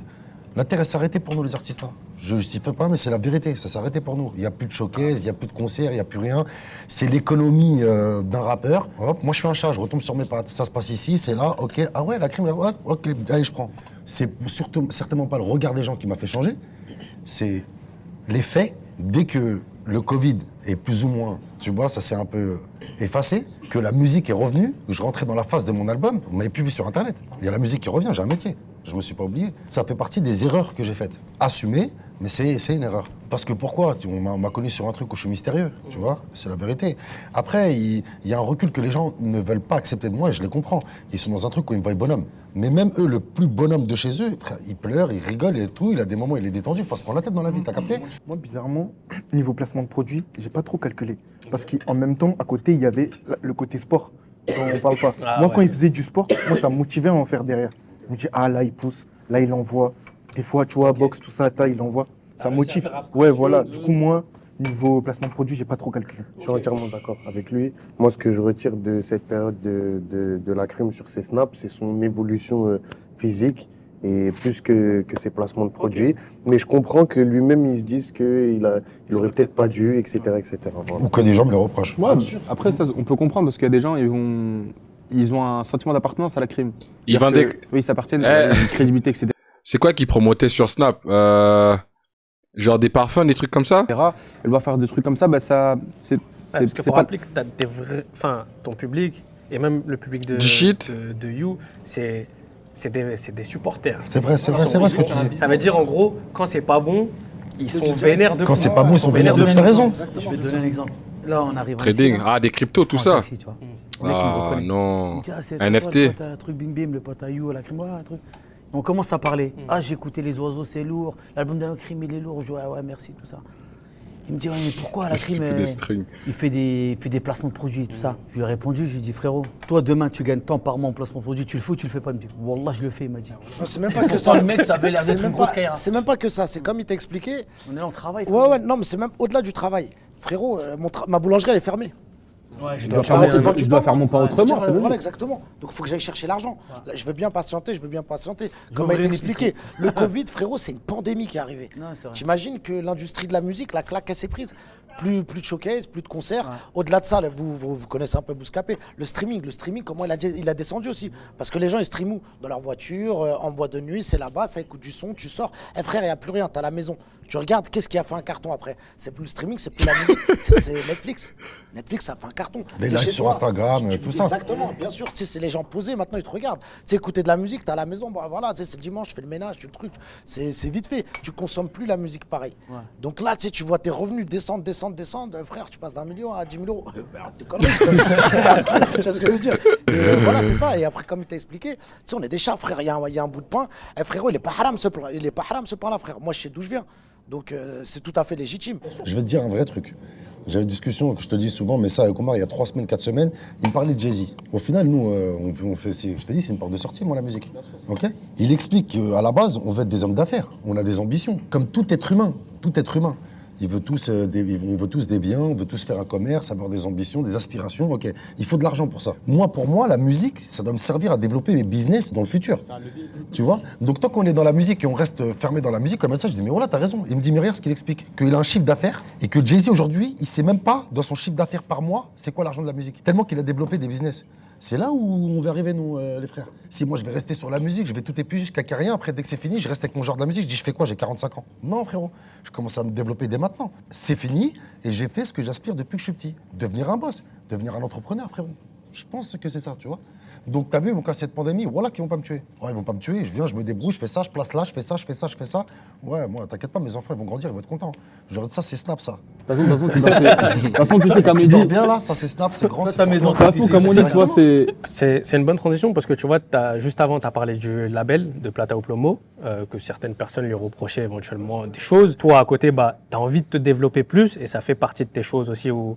La Terre, elle s'est arrêtée pour nous, les artistes. Là. Je ne justifie pas, mais c'est la vérité. Ça s'est arrêté pour nous. Il n'y a plus de showcase, il n'y a plus de concerts, il n'y a plus rien. C'est l'économie d'un rappeur. Hop, moi, je fais un chat, je retombe sur mes pattes. Ça se passe ici, c'est là, ok. Ah ouais, la crime, là, ouais, ok, allez, je prends. C'est certainement pas le regard des gens qui m'a fait changer. C'est les faits. Dès que le Covid est plus ou moins, tu vois, ça s'est un peu effacé, que la musique est revenue, je rentrais dans la phase de mon album, vous m'avez plus vu sur Internet. Il y a la musique qui revient, j'ai un métier. Je me suis pas oublié. Ça fait partie des erreurs que j'ai faites. Assumer, mais c'est une erreur. Parce que pourquoi? On m'a connu sur un truc où je suis mystérieux, tu vois? C'est la vérité. Après, il y a un recul que les gens ne veulent pas accepter de moi et je les comprends. Ils sont dans un truc où ils me voient bonhomme. Mais même eux, le plus bonhomme de chez eux, frère, ils pleurent, ils rigolent et tout. Il a des moments où il est détendu. Il faut se prendre la tête dans la vie, t'as capté? Moi, bizarrement, niveau placement de produits, j'ai pas trop calculé. Parce qu'en même temps, à côté, il y avait le côté sport. dont on parle pas. Moi, quand il faisait du sport, moi, ça me motivait à en faire derrière. Je me dis, ah là, il pousse, là, il envoie. Des fois, tu vois, boxe, tout ça, il envoie. Ça motive. Ouais, voilà. Du coup, moi, niveau placement de produit, j'ai pas trop calculé. Je suis entièrement d'accord avec lui. Moi, ce que je retire de cette période de la crime sur ses snaps, c'est son évolution physique et plus que ses placements de produits. Mais je comprends que lui-même, il se dise qu'il aurait peut-être pas dû, etc. etc. Voilà. Ou que des gens me le reprochent. Ouais, après, ça, on peut comprendre parce qu'il y a des gens, ils ont un sentiment d'appartenance à la crime. Ils vendaient... Oui, ils s'appartiennent à une crédibilité, etc. C'est quoi qu'ils promotaient sur Snap genre des parfums, des trucs comme ça? Elle va faire des trucs comme ça, bah ça... parce qu'il faut rappeler que t'as des vrais... Enfin, ton public, et même le public de You, c'est des supporters. C'est vrai ce que tu dis. Ça veut dire, en gros, quand c'est pas bon, ils sont vénères de fou. Quand c'est pas bon, ils sont vénères de fou. T'as raison. Je vais te donner un exemple. Là, on arrive Trading, ici, des cryptos, tout ça. Taxi, tu vois. Ah non. Un NFT. Le pote à truc bing bim, le pote à You, la crime, un truc. On commence à parler. Ah, j'ai écouté Les Oiseaux, c'est lourd. L'album de la crime, il est lourd. Je dis, ouais, merci, tout ça. Il me dit, ouais, mais pourquoi la crime, il fait des placements de produits et tout ça. Je lui ai répondu, je lui ai dit, frérot, toi, demain, tu gagnes tant par mois en placement de produits, tu le fais ou tu le fais pas? Il me dit, Wallah, je le fais, il m'a dit. C'est même pas que ça. Le mec, ça avait l'air d'être une grosse carrière. C'est même pas que ça, c'est comme il t'a expliqué. On est là, on travaille. Ouais, non, mais c'est même au-delà du travail. Frérot, ma boulangerie, elle est fermée. Ouais, je dois faire mon pain autrement. Voilà, exactement. Donc il faut que j'aille chercher l'argent. Là, je veux bien patienter. Comme il t'a expliqué, le Covid, frérot, c'est une pandémie qui est arrivée. J'imagine que l'industrie de la musique, la claque, elle s'est prise. Plus de showcase, plus de concerts. Au-delà de ça, vous connaissez un peu Bouscapé. Le streaming, comment il a descendu aussi. Parce que les gens, ils streament où? Dans leur voiture, en boîte de nuit, c'est là-bas, ça écoute du son, tu sors. Eh frère, il n'y a plus rien, t'es à la maison. Tu regardes, qu'est-ce qui a fait un carton après? C'est plus le streaming, c'est plus la musique, c'est Netflix. Netflix, ça fait un carton. Les lives sur Instagram, tout ça. Exactement, bien sûr. Tu sais, c'est les gens posés, maintenant ils te regardent. Tu sais, écouter de la musique, t'es à la maison, bah, voilà, tu sais, c'est le dimanche, je fais le ménage, tu le truc. C'est vite fait. Tu consommes plus la musique pareil. Ouais. Donc là, tu sais, tu vois tes revenus descendre. Frère, tu passes d'1 million à 10 000 euros. T'es connu. Tu vois ce que je veux dire? Et voilà, c'est ça. Et après, comme il t'a expliqué, tu sais, on est des chats, frère. Il y a un bout de pain. Eh, frérot, il est pas haram ce pain-là, frère. Moi, je sais d'où je viens. Donc, c'est tout à fait légitime. Je vais te dire un vrai truc. J'avais une discussion que je te dis souvent, mais ça avec Omar, il y a 3 semaines, 4 semaines, il me parlait de Jay-Z. Au final, nous, on fait, je te dis, c'est une porte de sortie, moi, la musique. Okay, il explique qu'à la base, on veut être des hommes d'affaires, on a des ambitions, comme tout être humain. On veut tous des biens, on veut tous faire un commerce, avoir des ambitions, des aspirations. Ok, il faut de l'argent pour ça. Moi, pour moi, la musique, ça doit me servir à développer mes business dans le futur. Tu vois? Donc tant qu'on est dans la musique et on reste fermé dans la musique, comme ça, je dis mais voilà, t'as raison. Il me dit mais regarde ce qu'il explique, qu'il a un chiffre d'affaires et que Jay-Z aujourd'hui, il sait même pas dans son chiffre d'affaires par mois, c'est quoi l'argent de la musique. Tellement qu'il a développé des business. C'est là où on va arriver, nous, les frères. Si moi, je vais rester sur la musique, je vais tout épuiser jusqu'à qu'il n'y a rien. Après, dès que c'est fini, je reste avec mon genre de la musique. Je dis, je fais quoi? J'ai 45 ans. Non, frérot. Je commence à me développer dès maintenant. C'est fini et j'ai fait ce que j'aspire depuis que je suis petit. Devenir un boss, devenir un entrepreneur, frérot. Je pense que c'est ça, tu vois. Donc, t'as vu, mon cas, cette pandémie, voilà qu'ils vont pas me tuer. Ouais, ils vont pas me tuer, je viens, je me débrouille, je fais ça, je place là, je fais ça, je fais ça, je fais ça. Ouais, moi, t'inquiète pas, mes enfants, ils vont grandir, ils vont être contents. Je leur dis ça, c'est Snap, ça. De toute façon, tu sais, comme Tu il dors dit. bien là, ça c'est Snap, c'est grand, c'est ta fort. maison. De toute façon, comme on dit, tu vois, C'est une bonne transition parce que tu vois, juste avant, tu as parlé du label de Plata au Plomo, que certaines personnes lui reprochaient éventuellement des choses. Toi, à côté, bah, tu as envie de te développer plus et ça fait partie de tes choses aussi où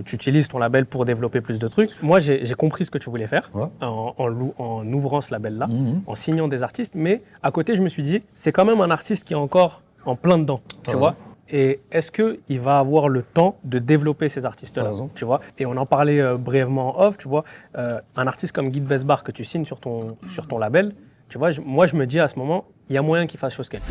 tu utilises ton label pour développer plus de trucs. Moi, j'ai compris ce que tu voulais faire Ouais. en ouvrant ce label-là, Mhm. en signant des artistes. Mais à côté, je me suis dit, c'est quand même un artiste qui est encore en plein dedans, T'as tu raison. vois. Et est-ce qu'il va avoir le temps de développer ces T'as artistes-là, raison. tu vois? Et on en parlait brièvement en off, tu vois. Un artiste comme Guy de Besbar que tu signes sur ton label, tu vois, moi je me dis à ce moment, il y a moyen qu'il fasse chose qu'elle.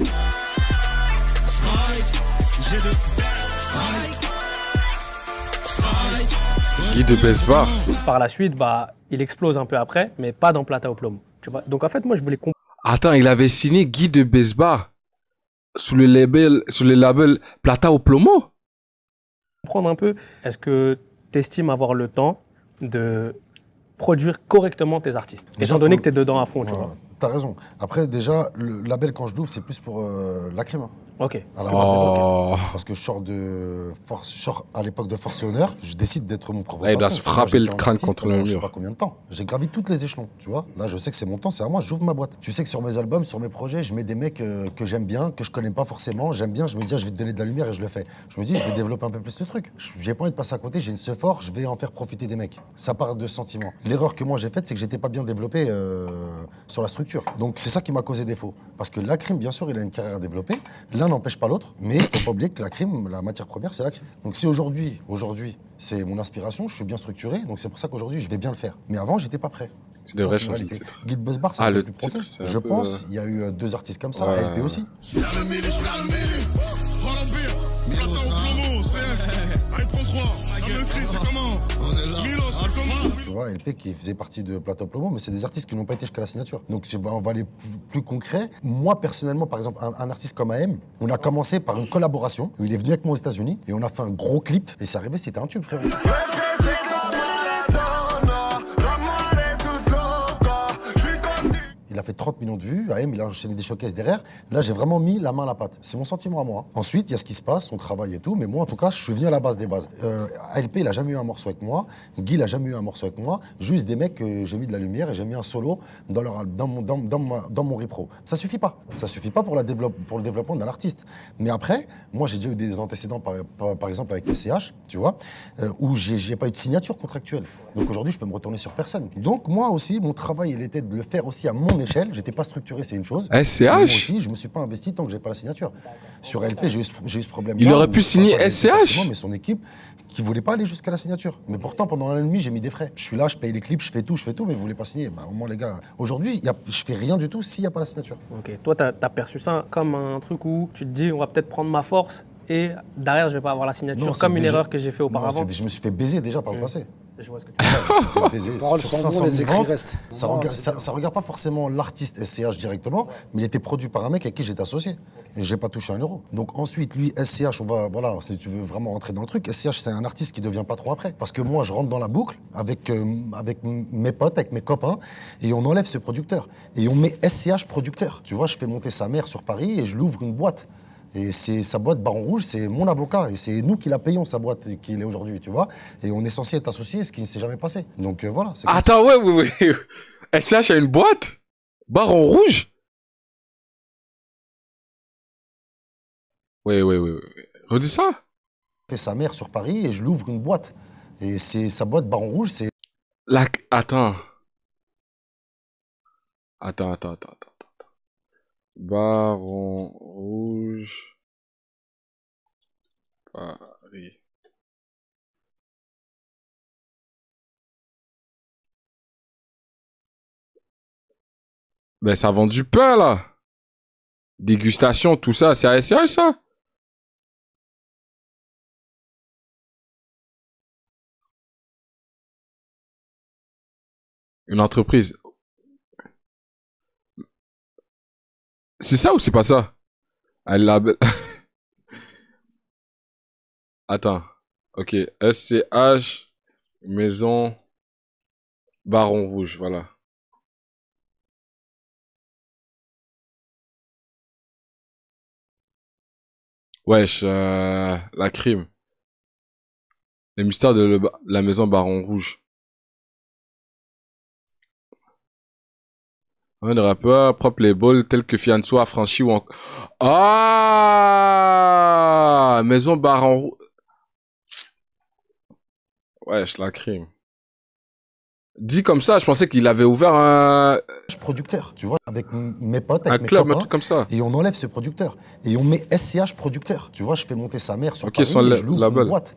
Guy de Besbar. Par la suite, bah, il explose un peu après, mais pas dans Plata au Plomo, tu vois. Donc en fait, moi je voulais Attends, il avait signé Guy de Besbar sous le label Plata au Plomo. comprendre un peu, est-ce que tu estimes avoir le temps de produire correctement tes artistes, Déjà, étant donné faut- que tu es dedans à fond, tu Ouais, vois? T'as raison. Après, déjà, le label, quand je l'ouvre, c'est plus pour la crime. Ok. À la base des bases. Oh. Parce que je sors à l'époque de Force et Honneur, je décide d'être mon propre Là, il doit patron. se frapper Moi, j'étais le un crâne artiste contre le pendant Je sais mur. pas combien de temps. J'ai gravi toutes les échelons, tu vois. Là, je sais que c'est mon temps, c'est à moi, j'ouvre ma boîte. Tu sais que sur mes albums, sur mes projets, je mets des mecs que j'aime bien, que je connais pas forcément. J'aime bien, je me dis, ah, je vais te donner de la lumière et je le fais. Je me dis, je vais développer un peu plus le truc. J'ai pas envie de passer à côté, j'ai une ce fort, je vais en faire profiter des mecs. Ça part de ce sentiment. L'erreur que moi j'ai faite, c'est que j'étais pas bien développé sur la structure. Donc c'est ça qui m'a causé défaut. Parce que la crime, bien sûr, il a une carrière à développer. L'un n'empêche pas l'autre, mais il faut pas oublier que la crime, la matière première, c'est la crime. Donc si aujourd'hui, c'est mon inspiration, je suis bien structuré, donc c'est pour ça qu'aujourd'hui, je vais bien le faire. Mais avant, j'étais pas prêt. Tu Ça, devrais c'est une changer de réalité. titre. Guy de Busbar, c'est Ah, un peu le plus titre, profond. c'est un Je peu, pense, il y a eu deux artistes comme ça, Ouais. LP aussi. Tu vois, LP qui faisait partie de Plateau Plomo, mais c'est des artistes qui n'ont pas été jusqu'à la signature. Donc on va aller plus concret. Moi, personnellement, par exemple, un artiste comme AM, on a commencé par une collaboration où il est venu avec moi aux États-Unis et on a fait un gros clip et c'est arrivé, c'était un tube, frère. Il a fait 30 millions de vues, AM, il a enchaîné des showcases derrière. Là, j'ai vraiment mis la main à la pâte. C'est mon sentiment à moi. Ensuite, il y a ce qui se passe, on travaille et tout, mais moi, en tout cas, je suis venu à la base des bases. LP, il a jamais eu un morceau avec moi. Guy, il a jamais eu un morceau avec moi. Juste des mecs que j'ai mis de la lumière et j'ai mis un solo dans mon repro. Ça suffit pas. Ça suffit pas pour le développement d'un artiste. Mais après, moi, j'ai déjà eu des antécédents, par exemple, avec SCH, tu vois, où j'ai pas eu de signature contractuelle. Donc aujourd'hui, je peux me retourner sur personne. Donc moi aussi, mon travail, il était de le faire aussi à mon échelle. J'étais pas structuré, c'est une chose. SCH? Et moi aussi, je me suis pas investi tant que j'ai pas la signature. Sur LP, j'ai eu ce problème. Il aurait pu signer SCH? Mais son équipe qui voulait pas aller jusqu'à la signature. Mais pourtant, pendant un an et demi, j'ai mis des frais. Je suis là, je paye les clips, je fais tout, mais vous voulez pas signer. Bah, au moins, les gars, aujourd'hui, je fais rien du tout s'il y a pas la signature. Ok, toi, tu as perçu ça comme un truc où tu te dis, on va peut-être prendre ma force et derrière, je vais pas avoir la signature, Non, c'est comme une déjà- erreur que j'ai fait auparavant. Non, je me suis fait baiser déjà par le passé. Je vois ce que tu veux dire. Je me suis fait baiser Paroles sur sont 500 bons, les 000 écrits ventes. restent. Ça Non, regarde, c'est ça regarde pas forcément l'artiste SCH directement, mais il était produit par un mec avec qui j'étais associé. Et j'ai pas touché un euro. Donc ensuite, lui, SCH, voilà, si tu veux vraiment entrer dans le truc, SCH, c'est un artiste qui devient pas trop après. Parce que moi, je rentre dans la boucle avec mes potes, avec mes copains, et on enlève ce producteur. Et on met SCH producteur. Tu vois, je fais monter sa mère sur Paris et je lui ouvre une boîte. Et c'est sa boîte Baron Rouge, c'est mon avocat. Et c'est nous qui la payons, sa boîte qu'il est aujourd'hui, tu vois. Et on est censé être associés, ce qui ne s'est jamais passé. Donc voilà. c'est comme ça. Attends, ouais. SCH a une boîte? Baron Rouge? Ouais. Redis ça? Fait sa mère sur Paris et je lui ouvre une boîte. Et c'est sa boîte Baron Rouge, c'est Attends. Attends. Baron Rouge. Paris. Ben, ça vend du pain, là. Dégustation, tout ça, c'est ASH, ça? Une entreprise. C'est ça ou c'est pas ça? Elle label. Attends. Ok. SCH. Maison. Baron Rouge, voilà. Wesh, la crime. Les mystères de la maison Baron Rouge. Un rappeur propre les balls tels que Fianso affranchi ou en... Ah! Maison Baron Rouge. Wesh, la crime. Dit comme ça, je pensais qu'il avait ouvert un producteur, tu vois, avec mes potes, un avec mes club, un copains, truc comme ça. et on enlève ce producteur. Et on met SCH producteur. Tu vois, je fais monter sa mère sur Ok, Paris son et je lui ouvre label. une boîte.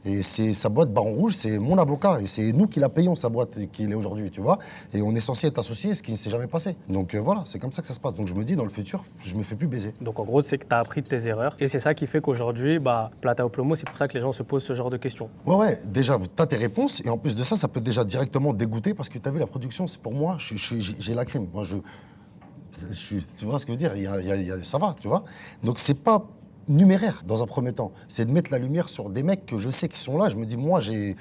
Et c'est sa boîte Baron Rouge, c'est mon avocat. Et c'est nous qui la payons, sa boîte qu'il est aujourd'hui, tu vois. Et on est censé être associés, ce qui ne s'est jamais passé. Donc voilà, c'est comme ça que ça se passe. Donc je me dis, dans le futur, je me fais plus baiser. Donc en gros, c'est que tu as appris de tes erreurs. Et c'est ça qui fait qu'aujourd'hui, Plata au Plomo, c'est pour ça que les gens se posent ce genre de questions. Ouais, déjà, tu as tes réponses. Et en plus de ça, ça peut déjà directement dégoûter parce que tu as vu, la production, c'est pour moi, j'ai la crime. Moi, tu vois ce que je veux dire, ça va, tu vois. Donc c'est pas numéraire dans un premier temps, c'est de mettre la lumière sur des mecs que je sais qui sont là. Je me dis, moi j'ai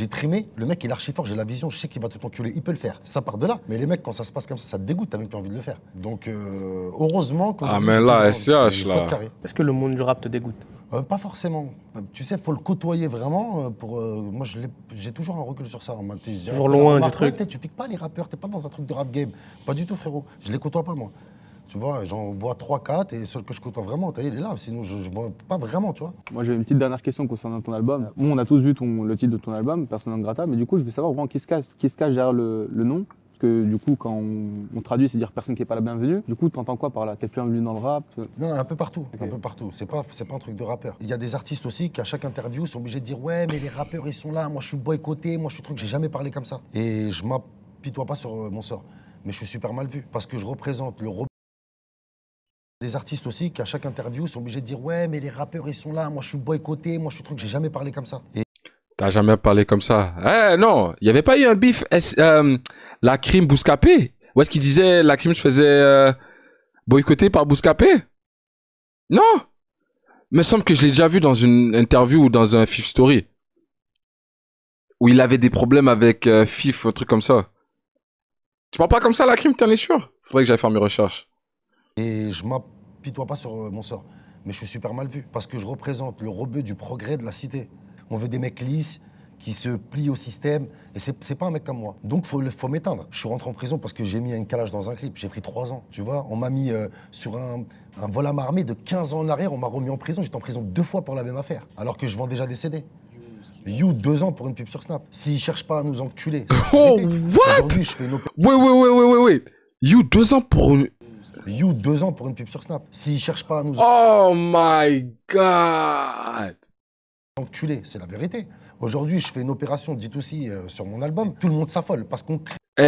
trimé, le mec il est archi fort, j'ai la vision, je sais qu'il va tout enculer, il peut le faire, ça part de là. Mais les mecs, quand ça se passe comme ça te dégoûte, t'as même plus envie de le faire. Donc heureusement que mais là, SCH là. Est-ce que le monde du rap te dégoûte? Pas forcément. Tu sais, faut le côtoyer vraiment pour. Moi, j'ai toujours un recul sur ça. Toujours loin du truc. Tu piques pas les rappeurs, t'es pas dans un truc de rap game. Pas du tout, frérot. Je les côtoie pas, moi. Tu vois, j'en vois 3-4 et celui que je côtoie vraiment, il est là. Sinon, je vois pas vraiment, tu vois. Moi, j'ai une petite dernière question concernant ton album. Bon, on a tous vu le titre de ton album, Persona non grata, mais du coup, je veux savoir vraiment qui se cache derrière le nom. Parce que du coup, quand on traduit, c'est dire personne qui n'est pas la bienvenue. Du coup, t'entends quoi par là? T'es plus bienvenu dans le rap? Non, un peu partout. Okay. Un peu partout. C'est pas un truc de rappeur. Il y a des artistes aussi qui, à chaque interview, sont obligés de dire ouais, mais les rappeurs, ils sont là. Moi, je suis boycotté. Moi, je suis truc. J'ai jamais parlé comme ça. Et je m'apitoie pas sur mon sort. Mais je suis super mal vu. Parce que je représente le des artistes aussi qui, à chaque interview, sont obligés de dire ouais, mais les rappeurs, ils sont là. Moi, je suis boycotté. Moi, je suis truc. J'ai jamais parlé comme ça. T'as jamais parlé comme ça? Eh non, il y avait pas eu un bif la crime Bouscapé? Où est-ce qu'il disait la crime se faisait boycotter par Bouscapé? Non. Il me semble que je l'ai déjà vu dans une interview ou dans un Fif Story où il avait des problèmes avec Fif, un truc comme ça. Tu parles pas comme ça la crime, t'en es sûr? Faudrait que j'aille faire mes recherches. Et je m'apitoie pas sur mon sort, mais je suis super mal vu parce que je représente le rebeu du progrès de la cité. On veut des mecs lisses, qui se plient au système, et c'est pas un mec comme moi. Donc faut m'éteindre. Je suis rentré en prison parce que j'ai mis un calage dans un clip, j'ai pris 3 ans, tu vois. On m'a mis sur un vol à main armée de 15 ans en arrière, on m'a remis en prison, j'étais en prison 2 fois pour la même affaire, alors que je vends déjà des CD. You, 2 ans pour une pub sur Snap. S'ils cherchent pas à nous enculer, oh, what? Aujourd'hui, je fais une opération. Oui. You, 2 ans pour une... You, 2 ans pour une pub sur Snap. S'ils cherchent pas à nous oh my God. Enculé, c'est la vérité. Aujourd'hui, je fais une opération D2C sur mon album. Tout le monde s'affole parce qu'on...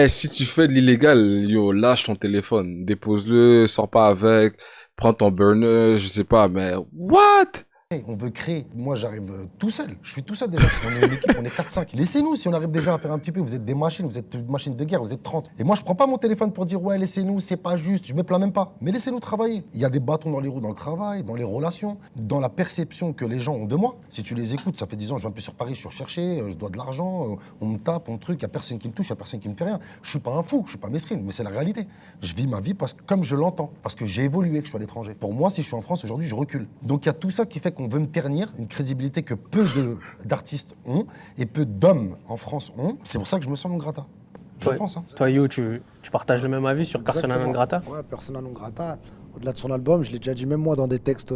Si tu fais de l'illégal, yo, lâche ton téléphone. Dépose-le, sors pas avec, prends ton burner, je sais pas, mais... What? On veut créer. Moi, j'arrive tout seul. Je suis tout seul déjà. On est une équipe, on est 4-5. Laissez-nous, si on arrive déjà à faire un petit peu. Vous êtes des machines, vous êtes une machine de guerre, vous êtes 30. Et moi, je prends pas mon téléphone pour dire ouais, laissez-nous, c'est pas juste. Je me plains même pas. Mais laissez-nous travailler. Il y a des bâtons dans les roues dans le travail, dans les relations, dans la perception que les gens ont de moi. Si tu les écoutes, ça fait 10 ans, je viens un peu sur Paris, je suis recherché, je dois de l'argent, on me tape, on truc, il y a personne qui me touche, il y a personne qui me fait rien. Je suis pas un fou, je suis pas mesquine, mais c'est la réalité. Je vis ma vie parce que comme je l'entends, parce que j'ai évolué, que je suis à l'étranger. Pour moi, si je suis en France aujourd'hui, je recule. Donc il y a tout ça qui fait qu'on veut me ternir. Une crédibilité que peu d'artistes ont et peu d'hommes en France ont. C'est pour ça que je me sens non grata. Je pense. Hein. Toi, Yo, tu partages le même avis sur Persona non grata? Ouais, Persona non grata. Au-delà de son album, je l'ai déjà dit même moi dans des textes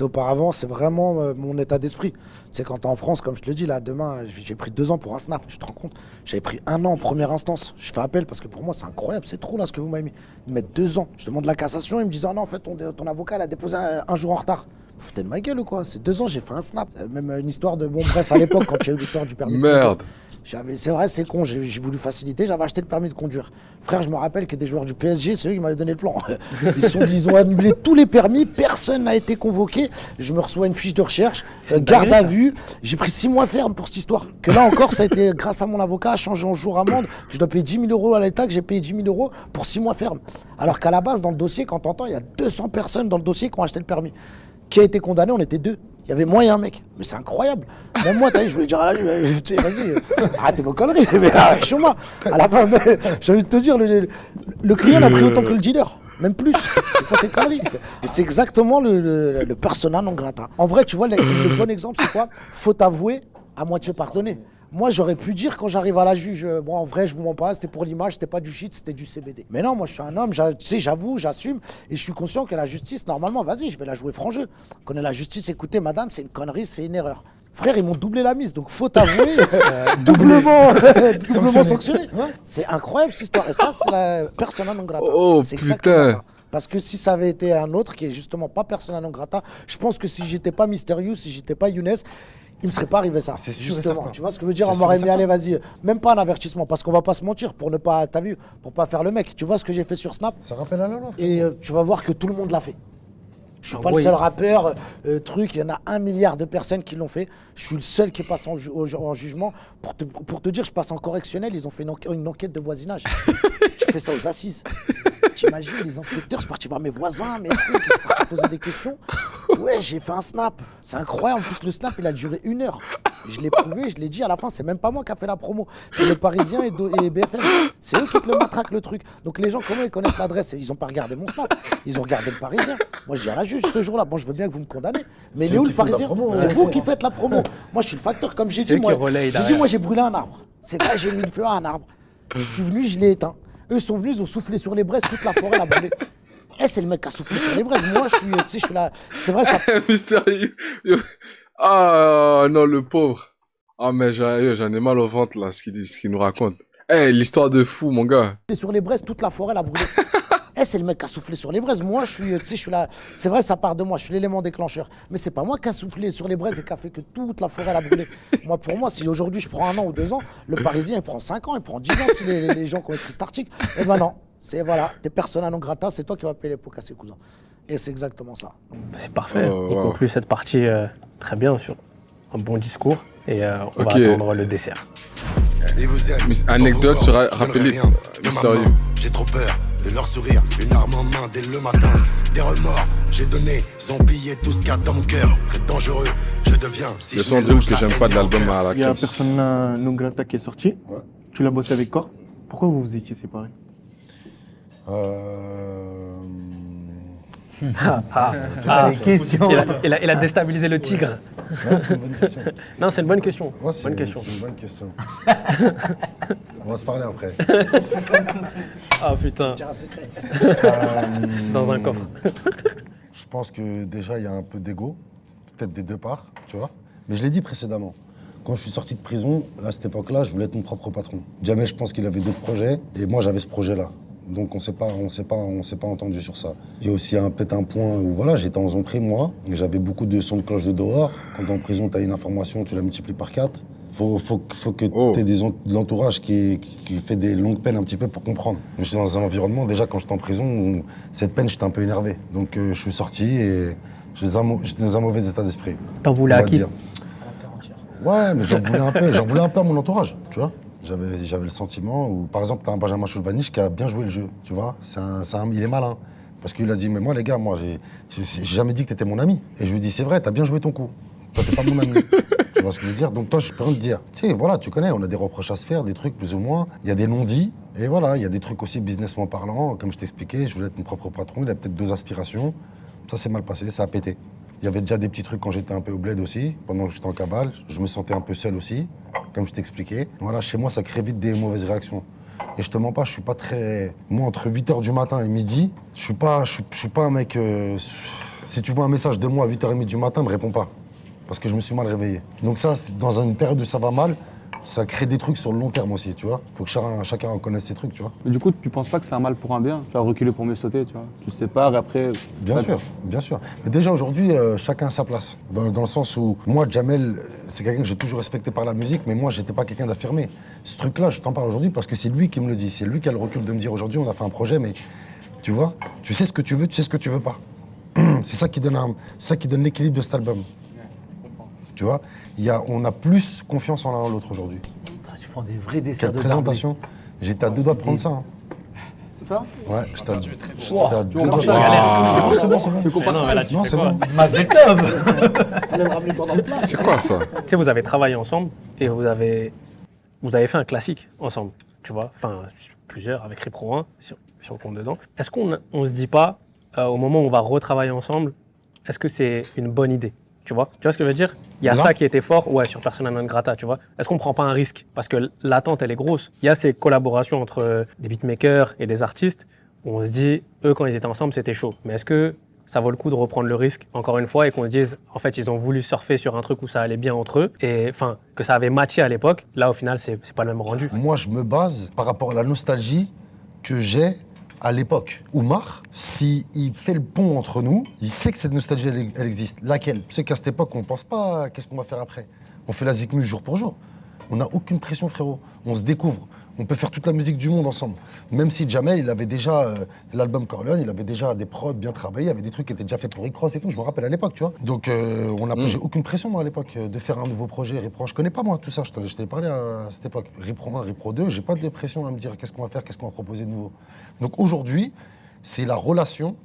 auparavant, c'est vraiment mon état d'esprit. C'est quand t'es en France, comme je te le dis, là, demain, j'ai pris 2 ans pour un snap, tu te rends compte? J'avais pris 1 an en première instance. Je fais appel parce que pour moi, c'est incroyable, c'est trop là ce que vous m'avez mis. Ils mettent 2 ans. Je demande la cassation, ils me disent ah non, en fait, ton avocat, il a déposé un jour en retard. Vous foutez de ma gueule ou quoi? C'est 2 ans, j'ai fait un snap. Même une histoire de... Bon, bref, à l'époque, quand il y a eu l'histoire du permis Merde. C'est vrai, c'est con, j'ai voulu faciliter, j'avais acheté le permis de conduire. Frère, je me rappelle que des joueurs du PSG, c'est eux qui m'avaient donné le plan. Ils ont annulé tous les permis, personne n'a été convoqué. Je me reçois une fiche de recherche, garde à vue. J'ai pris 6 mois ferme pour cette histoire. Que là encore, ça a été grâce à mon avocat, changé en jour amende, que je dois payer 10 000 euros à l'État, que j'ai payé 10 000 euros pour 6 mois ferme. Alors qu'à la base, dans le dossier, quand t'entends, il y a 200 personnes dans le dossier qui ont acheté le permis. Qui a été condamné, on était 2. Il y avait moyen, mec. Mais c'est incroyable. Même moi, t'as vu, je voulais dire à la vas-y, arrêtez vos conneries. Mais chez moi, à la fin, j'ai envie de te dire, le client a pris autant que le dealer. Même plus. C'est quoi ces conneries? Et c'est exactement le persona non grata. En vrai, tu vois, le bon exemple, c'est quoi? Faut avouer, à moitié pardonner. Moi, j'aurais pu dire quand j'arrive à la juge, bon, en vrai, je vous mens pas, c'était pour l'image, c'était pas du shit, c'était du CBD. Mais non, moi, je suis un homme, tu sais, j'avoue, j'assume, et je suis conscient que la justice, normalement, vas-y, je vais la jouer franc jeu. Connais la justice, écoutez, madame, c'est une connerie, c'est une erreur. Frère, ils m'ont doublé la mise, donc faut avouer, doublement sanctionné. Ouais. C'est incroyable cette histoire, et ça, c'est la persona non grata. Oh, c'est putain. ça. Parce que si ça avait été un autre, qui est justement pas persona non grata, je pense que si j'étais pas Mysterious, si j'étais pas Younes, il me serait pas arrivé ça. C'est sûr et justement. certain. Tu vois ce que je veux dire? On m'aurait mis, allez, vas-y, même pas un avertissement, parce qu'on va pas se mentir pour ne pas, t'as vu, pour pas faire le mec. Tu vois ce que j'ai fait sur Snap? Ça rappelle à la loi. Et tu vas voir que tout le monde l'a fait. Je suis pas oui. le seul rappeur, truc, il y en a 1 milliard de personnes qui l'ont fait. Je suis le seul qui passe en jugement. Pour te dire, je passe en correctionnel, ils ont fait une enquête de voisinage. Je fais ça aux assises. T'imagines, les inspecteurs, c'est parti voir mes voisins, mes trucs, ils sont partis poser des questions. Ouais, j'ai fait un snap. C'est incroyable. En plus, le snap, il a duré 1 heure. Je l'ai prouvé, je l'ai dit. À la fin, c'est même pas moi qui a fait la promo. C'est le Parisien et BFM. C'est eux qui te le matraquent, le truc. Donc, les gens, comment ils connaissent l'adresse? Ils ont pas regardé mon snap. Ils ont regardé le Parisien. Moi, je dis à la juge, ce jour-là, bon, je veux bien que vous me condamnez. Mais il est où le Parisien? C'est vous qui faites la promo. Moi, je suis le facteur. Comme j'ai dit, moi, j'ai brûlé un arbre. C'est vrai, j'ai mis le feu à un arbre. Je suis venu, je l'ai éteint. Eux sont venus, ils ont soufflé sur les braises, toute la forêt l'a brûlé. Eh, c'est le mec qui a soufflé sur les braises. Moi, je suis là. C'est vrai, ça. Mystérieux. Ah, non, le pauvre. Ah, mais j'en ai mal au ventre, là, ce qu'il nous raconte. Eh, l'histoire de fou, mon gars. Sur les braises, toute la forêt l'a brûlé. Eh, c'est le mec qui a soufflé sur les braises. Moi, je suis là. C'est vrai, ça part de moi. Je suis l'élément déclencheur. Mais c'est pas moi qui a soufflé sur les braises et qui a fait que toute la forêt l'a brûlé. Moi, pour moi, si aujourd'hui je prends 1 an ou 2 ans, le Parisien, il prend 5 ans, il prend 10 ans si les gens qui ont écrit cet article. Eh ben non. C'est voilà, t'es persona non grata, c'est toi qui vas payer les pots cassés, cousin. Et c'est exactement ça. C'est parfait. Oh, On wow. conclut cette partie très bien sur un bon discours et on va attendre le dessert. Anecdote sera rappelée. Mystérieux. J'ai trop peur de leur sourire, une arme en main dès le matin. Des remords, j'ai donné, ils ont pillé tout ce qu'il y a dans mon cœur. Très dangereux, je deviens. Si Le je son mélange que la j'aime haine pas de et l'album l'envers. à la Il y a classe. Persona non grata qui est sorti. Ouais. Tu l'as bossé avec Core. Pourquoi vous vous étiez séparés? Les questions. Il a déstabilisé le tigre. Ouais, c'est une bonne question. Non, c'est une bonne question. Ouais, c'est bonne question. une bonne question. On va se parler après. Ah putain, Tiens, un secret. dans un coffre. Je pense que déjà, il y a un peu d'ego, peut-être des deux parts, tu vois. Mais je l'ai dit précédemment. Quand je suis sorti de prison, à cette époque-là, je voulais être mon propre patron. Jamel, je pense qu'il avait d'autres projets, et moi, j'avais ce projet-là. Donc, on s'est pas entendu sur ça. Il y a aussi peut-être un point où, voilà, j'étais en zone prime, moi, et j'avais beaucoup de sons de cloche de dehors. Quand t'es en prison, t'as une information, tu la multiplies par 4. Faut que t'aies de l'entourage qui fait des longues peines un petit peu pour comprendre. J'étais dans un environnement, déjà, quand j'étais en prison, où cette peine, j'étais un peu énervé. Donc, je suis sorti et j'étais dans un mauvais état d'esprit. T'en voulais on à va qui? dire. Ouais, mais j'en voulais un peu à mon entourage, tu vois. J'avais le sentiment où, par exemple, t'as un Benjamin Choulvanich qui a bien joué le jeu, tu vois. Il est malin. Parce qu'il a dit, mais moi, les gars, j'ai jamais dit que t'étais mon ami. Et je lui ai dit, c'est vrai, t'as bien joué ton coup. Toi, t'es pas mon ami. Tu vois ce que je veux dire? Donc toi, je peux rien te dire. Tu sais, voilà, tu connais, on a des reproches à se faire, des trucs plus ou moins. Il y a des non-dits. Et voilà, il y a des trucs aussi businessment parlant. Comme je t'expliquais, je voulais être mon propre patron. Il a peut-être 2 aspirations. Ça s'est mal passé, ça a pété. Il y avait déjà des petits trucs quand j'étais un peu au bled aussi, pendant que j'étais en cabale. Je me sentais un peu seul aussi, comme je t'expliquais. Voilà, chez moi, ça crée vite des mauvaises réactions. Et je te mens pas, je suis pas très... Moi, entre 8h du matin et midi, je suis pas un mec... Si tu vois un message de moi à 8h30 du matin, me réponds pas. Parce que je me suis mal réveillé. Donc ça, dans une période où ça va mal, ça crée des trucs sur le long terme aussi, tu vois. Faut que chacun reconnaisse ses trucs, tu vois. Mais du coup, tu penses pas que c'est un mal pour un bien? Tu vas reculer pour mieux sauter, tu vois. Tu te sépares et après... Bien sûr, bien sûr. Mais déjà aujourd'hui, chacun a sa place. Dans le sens où, moi, Jamel, c'est quelqu'un que j'ai toujours respecté par la musique, mais moi, j'étais pas quelqu'un d'affirmé. Ce truc-là, je t'en parle aujourd'hui parce que c'est lui qui me le dit. C'est lui qui a le recul de me dire aujourd'hui, on a fait un projet, mais tu vois, tu sais ce que tu veux, tu sais ce que tu veux pas. C'est ça qui donne l'équilibre de cet album. Tu vois, on a plus confiance en l'un en l'autre aujourd'hui. Tu prends des vrais desserts Quelle de présentation. J'étais à 2 doigts de prendre ça. Hein. Ça Ouais, j'étais à deux Tu vas doigts. Waouh. C'est bon, c'est bon. Tu compares Non, mais là, tu Non, fais c'est quoi? bon. Mazel tov. C'est quoi ça? Tu sais, vous avez travaillé ensemble et vous avez fait un classique ensemble, tu vois. Enfin, plusieurs avec Repro 1, si on compte dedans. Est-ce qu'on se dit pas, au moment où on va retravailler ensemble, est-ce que c'est une bonne idée? Tu vois ce que je veux dire? Il y a Là ça qui était fort, ouais, sur Persona non grata, tu vois. Est-ce qu'on prend pas un risque? Parce que l'attente, elle est grosse. Il y a ces collaborations entre des beatmakers et des artistes où on se dit, eux, quand ils étaient ensemble, c'était chaud. Mais est-ce que ça vaut le coup de reprendre le risque, encore une fois, et qu'on se dise, en fait, ils ont voulu surfer sur un truc où ça allait bien entre eux, et enfin, que ça avait matché à l'époque. Là, au final, c'est pas le même rendu. Moi, je me base par rapport à la nostalgie que j'ai à l'époque. Oumar, s'il fait le pont entre nous, il sait que cette nostalgie, elle existe. Laquelle? Tu sais qu'à cette époque, on ne pense pas à qu'est-ce qu'on va faire après. On fait la Zikmu jour pour jour. On n'a aucune pression, frérot. On se découvre. On peut faire toute la musique du monde ensemble. Même si Jamel, il avait déjà l'album Corleone, il avait déjà des prods bien travaillés, il y avait des trucs qui étaient déjà faits pour Rick Ross et tout, je me rappelle à l'époque, tu vois. Donc, j'ai aucune pression, moi, à l'époque, de faire un nouveau projet. Repro, je connais pas, moi, tout ça. Je t'ai parlé à cette époque. Repro 1, Repro 2, j'ai pas de pression à me dire qu'est-ce qu'on va faire, qu'est-ce qu'on va proposer de nouveau. Donc, aujourd'hui, c'est la relation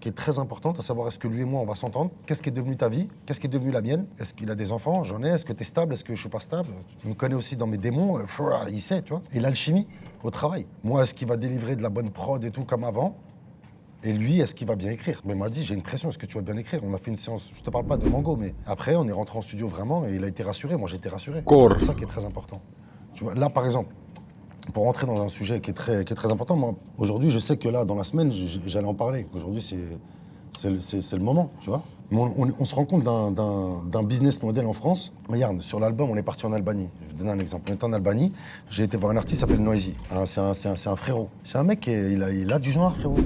qui est très importante, à savoir est-ce que lui et moi, on va s'entendre. Qu'est-ce qui est devenu ta vie? Qu'est-ce qui est devenu la mienne? Est-ce qu'il a des enfants? J'en ai. Est-ce que tu es stable? Est-ce que je suis pas stable? Il me connaît aussi dans mes démons. Il sait, tu vois. Et l'alchimie au travail. Moi, est-ce qu'il va délivrer de la bonne prod et tout comme avant? Et lui, est-ce qu'il va bien écrire? Mais il m'a dit, j'ai une pression, est-ce que tu vas bien écrire? On a fait une séance, je te parle pas de Mango, mais après, on est rentré en studio vraiment et il a été rassuré. Moi, j'ai été rassuré. C'est ça qui est très important. Tu vois, là, par exemple, pour rentrer dans un sujet qui est très important, moi, aujourd'hui, je sais que là, dans la semaine, j'allais en parler. Aujourd'hui, c'est le moment, tu vois. Mais on se rend compte d'un business model en France. Regarde, sur l'album, on est parti en Albanie. Je vais te donner un exemple. On était en Albanie, j'ai été voir un artiste qui s'appelle Noisy. Hein, c'est un frérot. C'est un mec, il a du genre, frérot.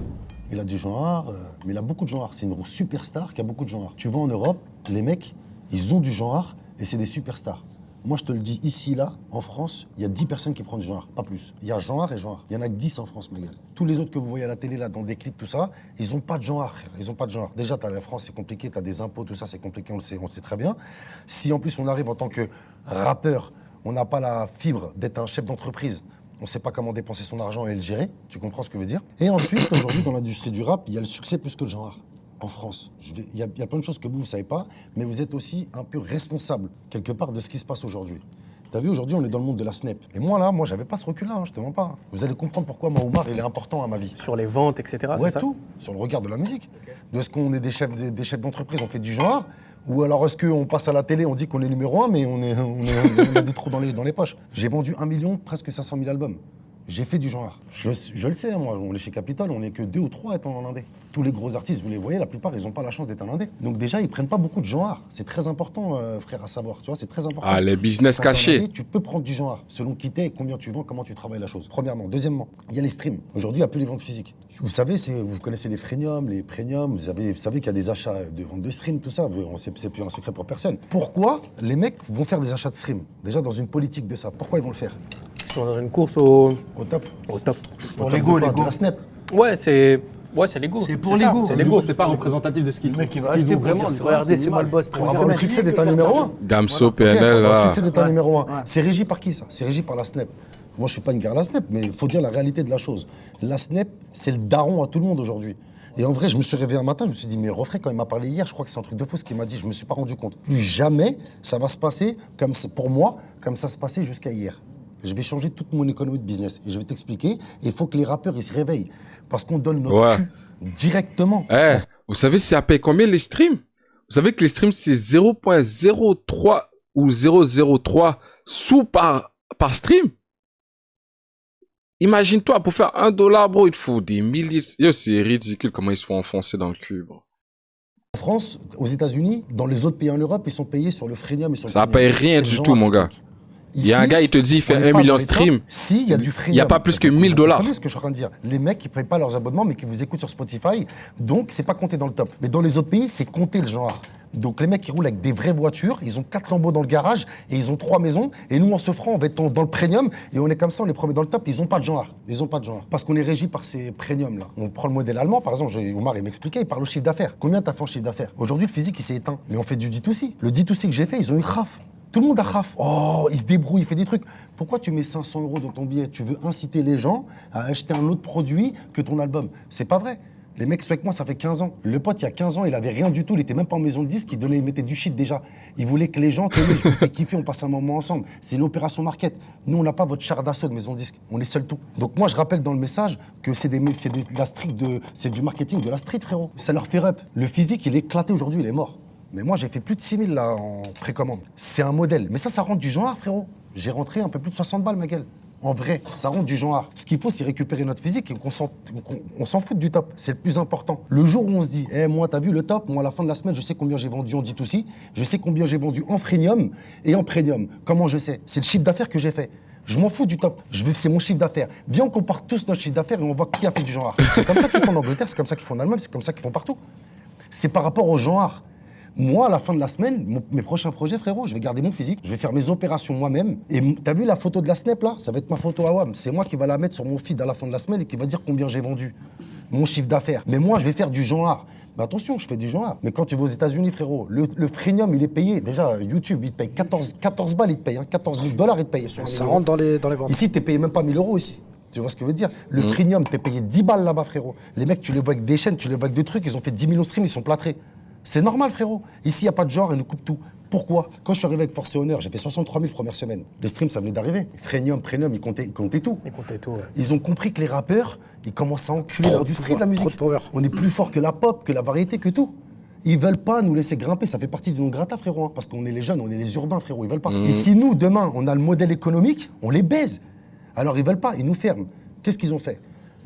Il a du genre, mais il a beaucoup de genre. C'est une superstar qui a beaucoup de genre. Tu vas en Europe, les mecs, ils ont du genre et c'est des superstars. Moi, je te le dis, ici, là, en France, il y a 10 personnes qui prennent du genre, pas plus. Il y a genre et genre. Il y en a que 10 en France, ma gueule. Tous les autres que vous voyez à la télé, là, dans des clips, tout ça, ils ont pas de genre, frère. Ils ont pas de genre. Déjà, la France, c'est compliqué, t'as des impôts, tout ça, c'est compliqué, on le sait très bien. Si, en plus, on arrive en tant que rappeur, on n'a pas la fibre d'être un chef d'entreprise, on ne sait pas comment dépenser son argent et le gérer, tu comprends ce que je veux dire? Et ensuite, aujourd'hui, dans l'industrie du rap, il y a le succès plus que le genre. En France, il y a plein de choses que vous ne savez pas, mais vous êtes aussi un peu responsable, quelque part, de ce qui se passe aujourd'hui. T'as vu, aujourd'hui, on est dans le monde de la snap. Et moi, là, j'avais pas ce recul-là, je te mens pas. Vous allez comprendre pourquoi moi, Oumar, il est important à ma vie. Sur les ventes, etc. Ouais, tout. Sur le regard de la musique. Okay. Est-ce qu'on est des chefs d'entreprise, on fait du genre? Ou alors est-ce qu'on passe à la télé, on dit qu'on est numéro 1, mais on a des trous dans les poches. J'ai vendu 1 million, presque 500 000 albums. J'ai fait du genre. Je le sais, hein, moi, on est chez Capitol, on n'est que 2 ou 3 étant en indé. Tous les gros artistes, vous les voyez, la plupart, ils n'ont pas la chance d'être en indé. Donc déjà, ils prennent pas beaucoup de genre. C'est très important, frère, à savoir. Tu vois, c'est très important. Ah, les business cachés. Indé, tu peux prendre du genre, selon qui t'es, combien tu vends, comment tu travailles la chose. Premièrement. Deuxièmement, il y a les streams. Aujourd'hui, il n'y a plus les ventes physiques. Vous savez, vous connaissez les freemiums, les premiums, vous savez qu'il y a des achats de vente de stream, tout ça. C'est plus un secret pour personne. Pourquoi les mecs vont faire des achats de stream? Déjà, dans une politique de ça. Pourquoi ils vont le faire? Dans une course au top. Au top. Pour l'ego, de la snap. Ouais, c'est l'ego. C'est pour l'ego. C'est l'ego, c'est pas représentatif de ce qu'ils ont vraiment. Regardez, c'est moi le boss. Pour avoir le succès d'être un numéro 1. Damso, PNL, là. Le succès d'être un numéro 1. C'est régi par qui, ça? C'est régi par la snap. Moi, je suis pas une guerre à la snap, mais il faut dire la réalité de la chose. La snap, c'est le daron à tout le monde aujourd'hui. Et en vrai, je me suis réveillé un matin, je me suis dit, mais le refrain, quand il m'a parlé hier, je crois que c'est un truc de fou ce qu'il m'a dit, je me suis pas rendu compte. Plus jamais, ça va se passer, pour moi, comme ça se passait jusqu'à hier. Je vais changer toute mon économie de business. Et je vais t'expliquer. Et il faut que les rappeurs, ils se réveillent. Parce qu'on donne notre cul directement. Vous savez, ça paye combien les streams? Vous savez que les streams, c'est 0,03 ou 0,03 sous par stream? Imagine-toi, pour faire $1, bro, il te faut des milliers. Yo, c'est ridicule comment ils se font enfoncer dans le cul, bro. En France, aux États-Unis, dans les autres pays en Europe, ils sont payés sur le freemium et sur le Ça paye rien du tout, mon gars. Il y a un gars, il te dit, il fait 1 million de stream. Si, il y a du freemium. Il n'y a pas plus que $1000. Vous comprenez ce que je suis en train de dire? Les mecs qui ne payent pas leurs abonnements, mais qui vous écoutent sur Spotify, donc c'est pas compté dans le top. Mais dans les autres pays, c'est compté le genre. Donc les mecs qui roulent avec des vraies voitures, ils ont 4 lambeaux dans le garage et ils ont 3 maisons. Et nous, en se franc, on va être dans le premium et on est comme ça, on les promet dans le top. Ils n'ont pas de genre. Ils n'ont pas de genre. Parce qu'on est régi par ces premiums-là. On prend le modèle allemand, par exemple, Oumar, il m'expliquait, il parle au chiffre d'affaires. Combien t'as fait en chiffre d'affaires? Aujourd'hui, le physique, il s'est éteint. Mais on fait du D2C. Le D2C que j'ai fait, ils ont eu raf. Tout le monde a raf. Oh, il se débrouille, il fait des trucs. Pourquoi tu mets 500 € dans ton billet? Tu veux inciter les gens à acheter un autre produit que ton album. C'est pas vrai. Les mecs sont avec moi, ça fait 15 ans. Le pote, il y a 15 ans, il avait rien du tout. Il était même pas en maison de disque. Il mettait du shit déjà. Il voulait que les gens, je me fais kiffer, on passe un moment ensemble. C'est une opération market. Nous, on n'a pas votre char d'assaut de maison de disque. On est seul tout. Donc moi, je rappelle dans le message que c'est du marketing de la street, frérot. Ça leur fait rep. Le physique, il est éclaté aujourd'hui, il est mort. Mais moi, j'ai fait plus de 6000 là en précommande. C'est un modèle. Mais ça rentre du genre, frérot. J'ai rentré un peu plus de 60 balles, ma gueule. En vrai, ça rentre du genre. Ce qu'il faut, c'est récupérer notre physique et qu'on s'en fout du top. C'est le plus important. Le jour où on se dit, moi, t'as vu le top? Moi, à la fin de la semaine, je sais combien j'ai vendu en D2C. Je sais combien j'ai vendu en freemium et en premium. Comment je sais? C'est le chiffre d'affaires que j'ai fait. Je m'en fous du top. C'est mon chiffre d'affaires. Viens, on compare tous notre chiffre d'affaires et on voit qui a fait du genre. C'est comme ça qu'ils font en Angleterre, c'est comme ça qu'ils font en Allemagne, c'est comme ça qu'ils font partout. C'est par rapport au genre. Moi, à la fin de la semaine, mes prochains projets, frérot, je vais garder mon physique, je vais faire mes opérations moi-même. Et t'as vu la photo de la Snap, là? Ça va être ma photo à WAM. C'est moi qui va la mettre sur mon feed à la fin de la semaine et qui va dire combien j'ai vendu, mon chiffre d'affaires. Mais moi, je vais faire du genre. Mais attention, je fais du genre. Mais quand tu vas aux États-Unis, frérot, le premium, il est payé. Déjà, YouTube, il te paye 14 balles, il te paye. 14 000 $, il te paye. Ça rentre dans les ventes. Ici, t'es payé même pas 1000 € ici. Tu vois ce que je veux dire? Le premium, t'es payé 10 balles là-bas, frérot. Les mecs, tu les vois avec des chaînes, tu les vois avec des trucs, ils ont fait 10 millions de streams, ils sont plâtrés. C'est normal, frérot. Ici, il n'y a pas de genre, ils nous coupent tout. Pourquoi? Quand je suis arrivé avec Force et Honneur, j'ai fait 63 000 première semaine. Les streams, ça venait d'arriver. Premium, ils comptaient tout. Ils comptaient tout, ouais. Ils ont compris que les rappeurs, ils commencent à enculer l'industrie de la musique. On est plus fort que la pop, que la variété, que tout. Ils veulent pas nous laisser grimper, ça fait partie de nos gratta, frérot. Hein, parce qu'on est les jeunes, on est les urbains, frérot, ils veulent pas. Et si nous, demain, on a le modèle économique, on les baise. Alors ils veulent pas, ils nous ferment. Qu'est-ce qu'ils ont fait?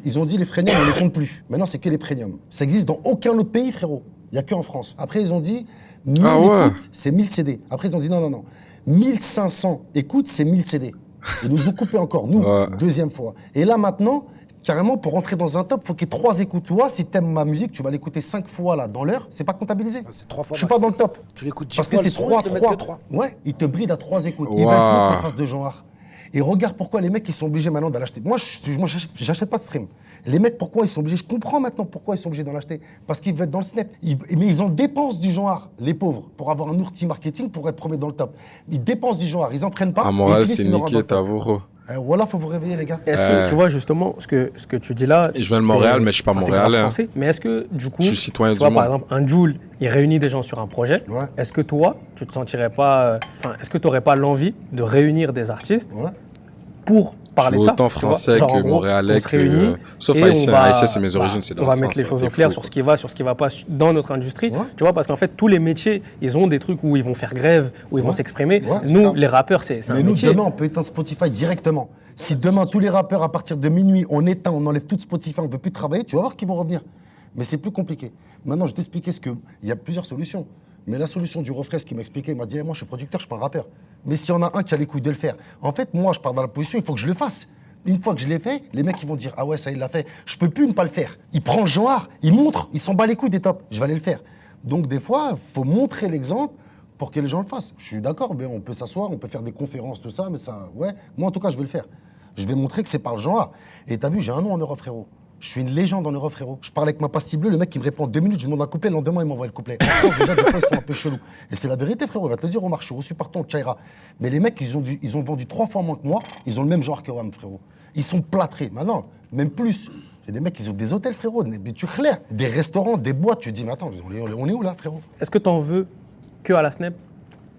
Ils ont dit les premiums, on les compte plus. Maintenant, c'est que les premiums. Ça existe dans aucun autre pays, frérot. Il n'y a qu'en France. Après, ils ont dit 1000 écoutes, c'est 1000 CD. Après, ils ont dit non. 1500 écoutes, c'est 1000 CD. Ils nous ont coupé encore, nous, deuxième fois. Et là, maintenant, carrément, pour rentrer dans un top, il faut qu'il y ait 3 écoutes. Toi, si tu aimes ma musique, tu vas l'écouter 5 fois là, dans l'heure, c'est pas comptabilisé. C'est 3 fois. Je suis pas dans le top. Tu l'écoutes 10 parce fois que c'est 3. Ouais, ils te brident à 3 écoutes. Ils veulent pas qu'on fasse de genre. Et regarde pourquoi les mecs, ils sont obligés maintenant d'en acheter. Moi, j'achète pas de stream. Les mecs, pourquoi ils sont obligés? Je comprends maintenant pourquoi ils sont obligés d'en acheter. Parce qu'ils veulent être dans le snap. Mais ils en dépensent du genre, les pauvres, pour avoir un outil marketing, pour être premier dans le top. Ils dépensent du genre, ils en prennent pas. À Montréal, c'est niqué, Tavoro. Voilà, faut vous réveiller, les gars. Est-ce que, tu vois, justement, ce que tu dis là... Je viens de Montréal, mais je suis pas montréalais. Mais est-ce que, du coup, je suis citoyen tu vois, du par monde. exemple, un Jul, il réunit des gens sur un projet. Ouais. Est-ce que toi, tu te sentirais pas... est-ce que tu n'aurais pas l'envie de réunir des artistes pour parler de ça? Autant français que montréalais que... Sauf haïtien, c'est mes origines, c'est dans on va mettre les choses au clair sur ce qui va, sur ce qui va pas dans notre industrie. Tu vois, parce qu'en fait, tous les métiers, ils ont des trucs où ils vont faire grève, où ils vont s'exprimer. Nous, les rappeurs, c'est un métier. Mais nous, demain, on peut éteindre Spotify directement. Si demain, tous les rappeurs, à partir de minuit, on éteint, on enlève tout Spotify, on ne veut plus travailler, tu vas voir qu'ils vont revenir. Mais c'est plus compliqué. Maintenant, je vais t'expliquer il y a plusieurs solutions. Mais la solution du refrain, ce qu'il m'a expliqué, il m'a dit moi, je suis producteur, je suis pas un rappeur. Mais s'il y en a un qui a les couilles de le faire, en fait, moi, je pars dans la position, il faut que je le fasse. Une fois que je l'ai fait, les mecs ils vont dire ah ouais, ça il l'a fait. Je peux plus ne pas le faire. Il prend le genre, il montre, il s'en bat les couilles des tops. Je vais aller le faire. Donc des fois, faut montrer l'exemple pour que les gens le fassent. Je suis d'accord, mais on peut s'asseoir, on peut faire des conférences, tout ça, mais ça, ouais. Moi en tout cas, je vais le faire. Je vais montrer que c'est par le genre. Et t'as vu, j'ai un nom en Europe, frérot. Je suis une légende en Europe, frérot. Je parle avec ma pastille bleue, le mec, il me répond en 2 minutes, je lui demande un couplet, le lendemain, il m'envoie le couplet. En France, déjà, des fois, ils sont un peu chelous. Et c'est la vérité, frérot, il va te le dire, Omar, je suis reçu par ton Tchaïra. Mais les mecs, ils ont vendu 3 fois moins que moi, ils ont le même genre que WAM, frérot. Ils sont plâtrés. Maintenant, même plus. J'ai des mecs qui ont des hôtels, frérot, tu clair, des restaurants, des boîtes. Tu te dis, mais attends, on est où là, frérot? Est-ce que tu en veux que à la Snap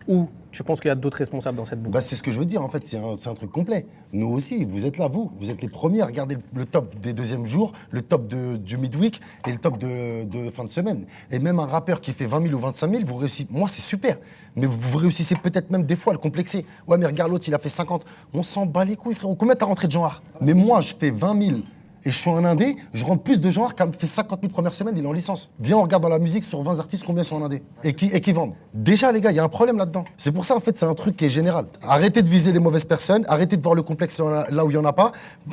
ou tu penses qu'il y a d'autres responsables dans cette boucle? C'est ce que je veux dire, en fait, c'est un truc complet. Nous aussi, vous êtes là, vous êtes les premiers à regarder le top des deuxièmes jours, le top du midweek et le top de fin de semaine. Et même un rappeur qui fait 20 000 ou 25 000, vous réussissez. Moi, c'est super. Mais vous réussissez peut-être même des fois à le complexer. Ouais, mais regarde l'autre, il a fait 50. On s'en bat les couilles, frérot. Combien t'as rentré de genre? Mais moi, je fais 20 000. Et je suis un indé, je rentre plus de genre qu'un fait 50 000 première semaine, il est en licence. Viens, on regarde dans la musique sur 20 artistes combien sont en indé et qui vendent. Déjà, les gars, il y a un problème là-dedans. C'est pour ça, en fait, c'est un truc qui est général. Arrêtez de viser les mauvaises personnes, arrêtez de voir le complexe là où il n'y en a pas.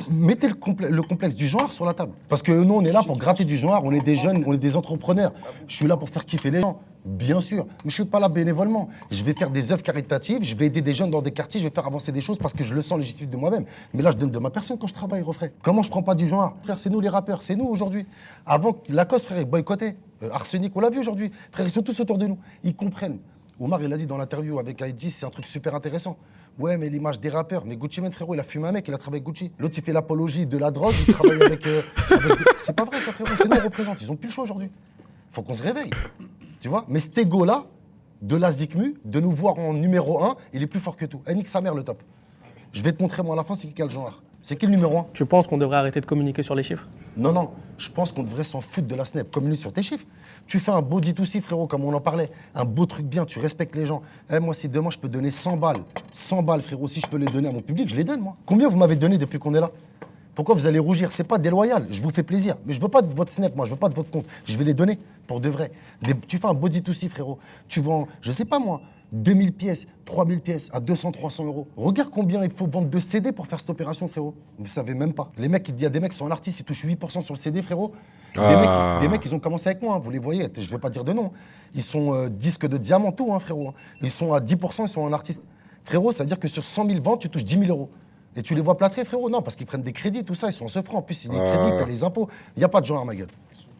Mettez le complexe du genre sur la table. Parce que nous, on est là pour gratter du genre, on est des jeunes, on est des entrepreneurs. Je suis là pour faire kiffer les gens. Bien sûr, mais je ne suis pas là bénévolement. Je vais faire des œuvres caritatives, je vais aider des jeunes dans des quartiers, je vais faire avancer des choses parce que je le sens légitime de moi-même. Mais là, je donne de ma personne quand je travaille, refrain. Comment je prends pas du genre? Frère, c'est nous les rappeurs, c'est nous aujourd'hui. Avant, Lacoste, frère, boycotté. Arsenic, on l'a vu aujourd'hui. Frère, ils sont tous autour de nous. Ils comprennent. Omar, il a dit dans l'interview avec Heidi, c'est un truc super intéressant. Ouais, mais l'image des rappeurs. Mais Gucci Mane, frérot, il a fumé un mec, il a travaillé avec Gucci. L'autre, il fait l'apologie de la drogue, il travaille avec. C'est pas vrai, ça, frérot. C'est nous, on représente. Ils ont plus le choix aujourd'hui. Faut qu'on se réveille. Tu vois? Mais cet ego-là, de la Zikmu, de nous voir en numéro 1, il est plus fort que tout. Eh, nique sa mère, le top. Je vais te montrer, moi, à la fin, c'est qui a le genre. C'est qui le numéro 1? Tu penses qu'on devrait arrêter de communiquer sur les chiffres? Non, non. Je pense qu'on devrait s'en foutre de la Snap. Communique sur tes chiffres. Tu fais un beau D2C, frérot, comme on en parlait. Un beau truc bien, tu respectes les gens. Eh, moi, si demain, je peux donner 100 balles. 100 balles, frérot, si je peux les donner à mon public, je les donne, moi. Combien vous m'avez donné depuis qu'on est là? Pourquoi vous allez rougir? C'est pas déloyal, je vous fais plaisir. Mais je veux pas de votre Snap, moi, je veux pas de votre compte. Je vais les donner, pour de vrai. Tu fais un beau D2C, frérot. Tu vends, je sais pas moi, 2000 pièces, 3000 pièces à 200, 300 euros. Regarde combien il faut vendre de CD pour faire cette opération, frérot. Vous savez même pas. Les mecs, il y a des mecs qui sont un artiste, ils touchent 8% sur le CD, frérot. Des mecs, ils ont commencé avec moi, hein, vous les voyez, je vais pas dire de nom. Ils sont disques de diamant, tout, hein, frérot. Ils sont à 10%, ils sont un artiste. Frérot, ça veut dire que sur 100 000 ventes, tu touches 10 000 euros. Et tu les vois plâtrer, frérot? Non, parce qu'ils prennent des crédits, tout ça, ils sont en ce franc. En plus, les crédits, ils paient les impôts. Il n'y a pas de genre, ma gueule.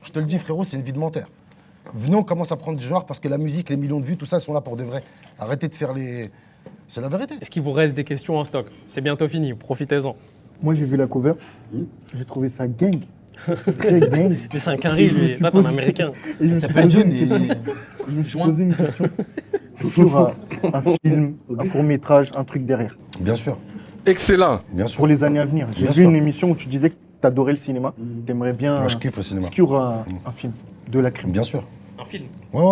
Je te le dis, frérot, c'est une vie de menteur. Venez, on commence à prendre du genre parce que la musique, les millions de vues, tout ça, ils sont là pour de vrai. Arrêtez de faire les. C'est la vérité. Est-ce qu'il vous reste des questions en stock? C'est bientôt fini, profitez-en. Moi, j'ai vu la cover, j'ai trouvé ça gang. Très gang. Mais c'est un carré, mais toi, t'es un américain. Et je me suis posé une question. Je me suis posé une question. Sur un film, un court-métrage, un truc derrière. Bien sûr. Excellent. Bien sûr. Pour les années à venir. J'ai vu une émission où tu disais que tu adorais le cinéma. Tu aimerais bien. Moi, je kiffe le cinéma. Est-ce qu'il y aura un film de la crime? Bien sûr. Un film? Ouais,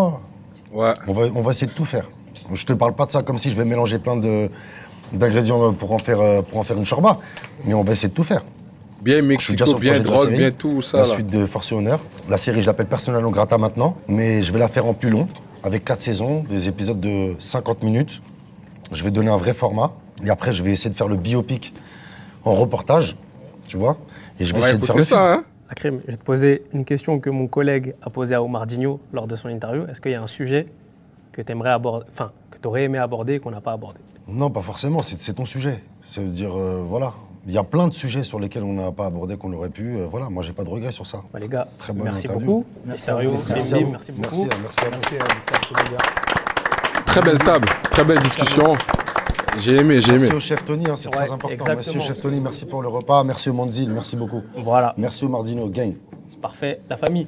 ouais. Ouais. On va essayer de tout faire. Je te parle pas de ça comme si je vais mélanger plein d'ingrédients pour en faire une shorba. Mais on va essayer de tout faire. Bien Mexico, bien drogue, bien tout ça. La là. suite de Force et Honneur. La série, je l'appelle Persona non grata maintenant. Mais je vais la faire en plus long, avec 4 saisons, des épisodes de 50 minutes. Je vais donner un vrai format. Et après, je vais essayer de faire le biopic en reportage, tu vois. Et je vais essayer de faire ça, hein. Akrim, je vais te poser une question que mon collègue a posée à Omar Digno lors de son interview. Est-ce qu'il y a un sujet que tu aimerais aborder, enfin, que tu aurais aimé aborder et qu'on n'a pas abordé? Non, pas forcément, c'est ton sujet. Ça veut dire, voilà. Il y a plein de sujets sur lesquels on n'a pas abordé, qu'on aurait pu. Voilà, moi, j'ai pas de regrets sur ça. Bah, les gars, très bonne merci interview. beaucoup. Merci à vous. Merci beaucoup. Merci à vous. Très belle table, très belle discussion. J'ai aimé. Merci au chef Tony, hein, c'est très important. Exactement. Merci au chef Tony, merci pour le repas. Merci au Manzil, merci beaucoup. Voilà. Merci au Mardino, gang. C'est parfait. La famille.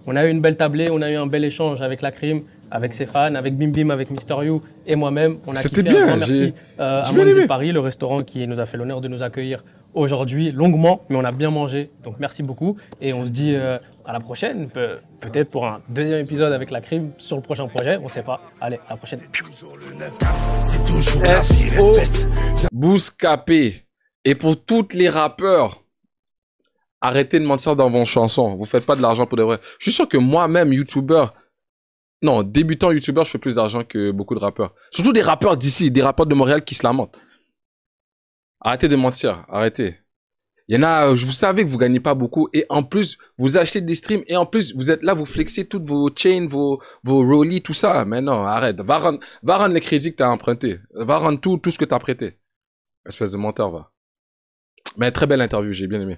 On a eu une belle tablée, on a eu un bel échange avec la crime, avec ses fans, avec Bim Bim, avec Mister You et moi-même. On a C'était kiffé. bien. Un grand merci à Manzil Paris, le restaurant qui nous a fait l'honneur de nous accueillir aujourd'hui longuement, mais on a bien mangé. Donc merci beaucoup et on se dit à la prochaine, peut-être pour un deuxième épisode avec la crime sur le prochain projet. On sait pas. Allez, à la prochaine. S.O. Bouscapé. Et pour tous les rappeurs, arrêtez de mentir dans vos chansons. Vous faites pas de l'argent pour de vrai. Je suis sûr que moi-même, youtubeur, non, débutant youtubeur, je fais plus d'argent que beaucoup de rappeurs. Surtout des rappeurs d'ici, des rappeurs de Montréal qui se lamentent. Arrêtez de mentir, arrêtez. Il y en a, vous savez que vous gagnez pas beaucoup et en plus, vous achetez des streams et en plus, vous êtes là, vous flexez toutes vos chains, vos rollies, tout ça. Mais non, arrête. Va rendre les crédits que t'as empruntés. Va rendre tout ce que t'as prêté. Espèce de menteur, va. Mais très belle interview, j'ai bien aimé.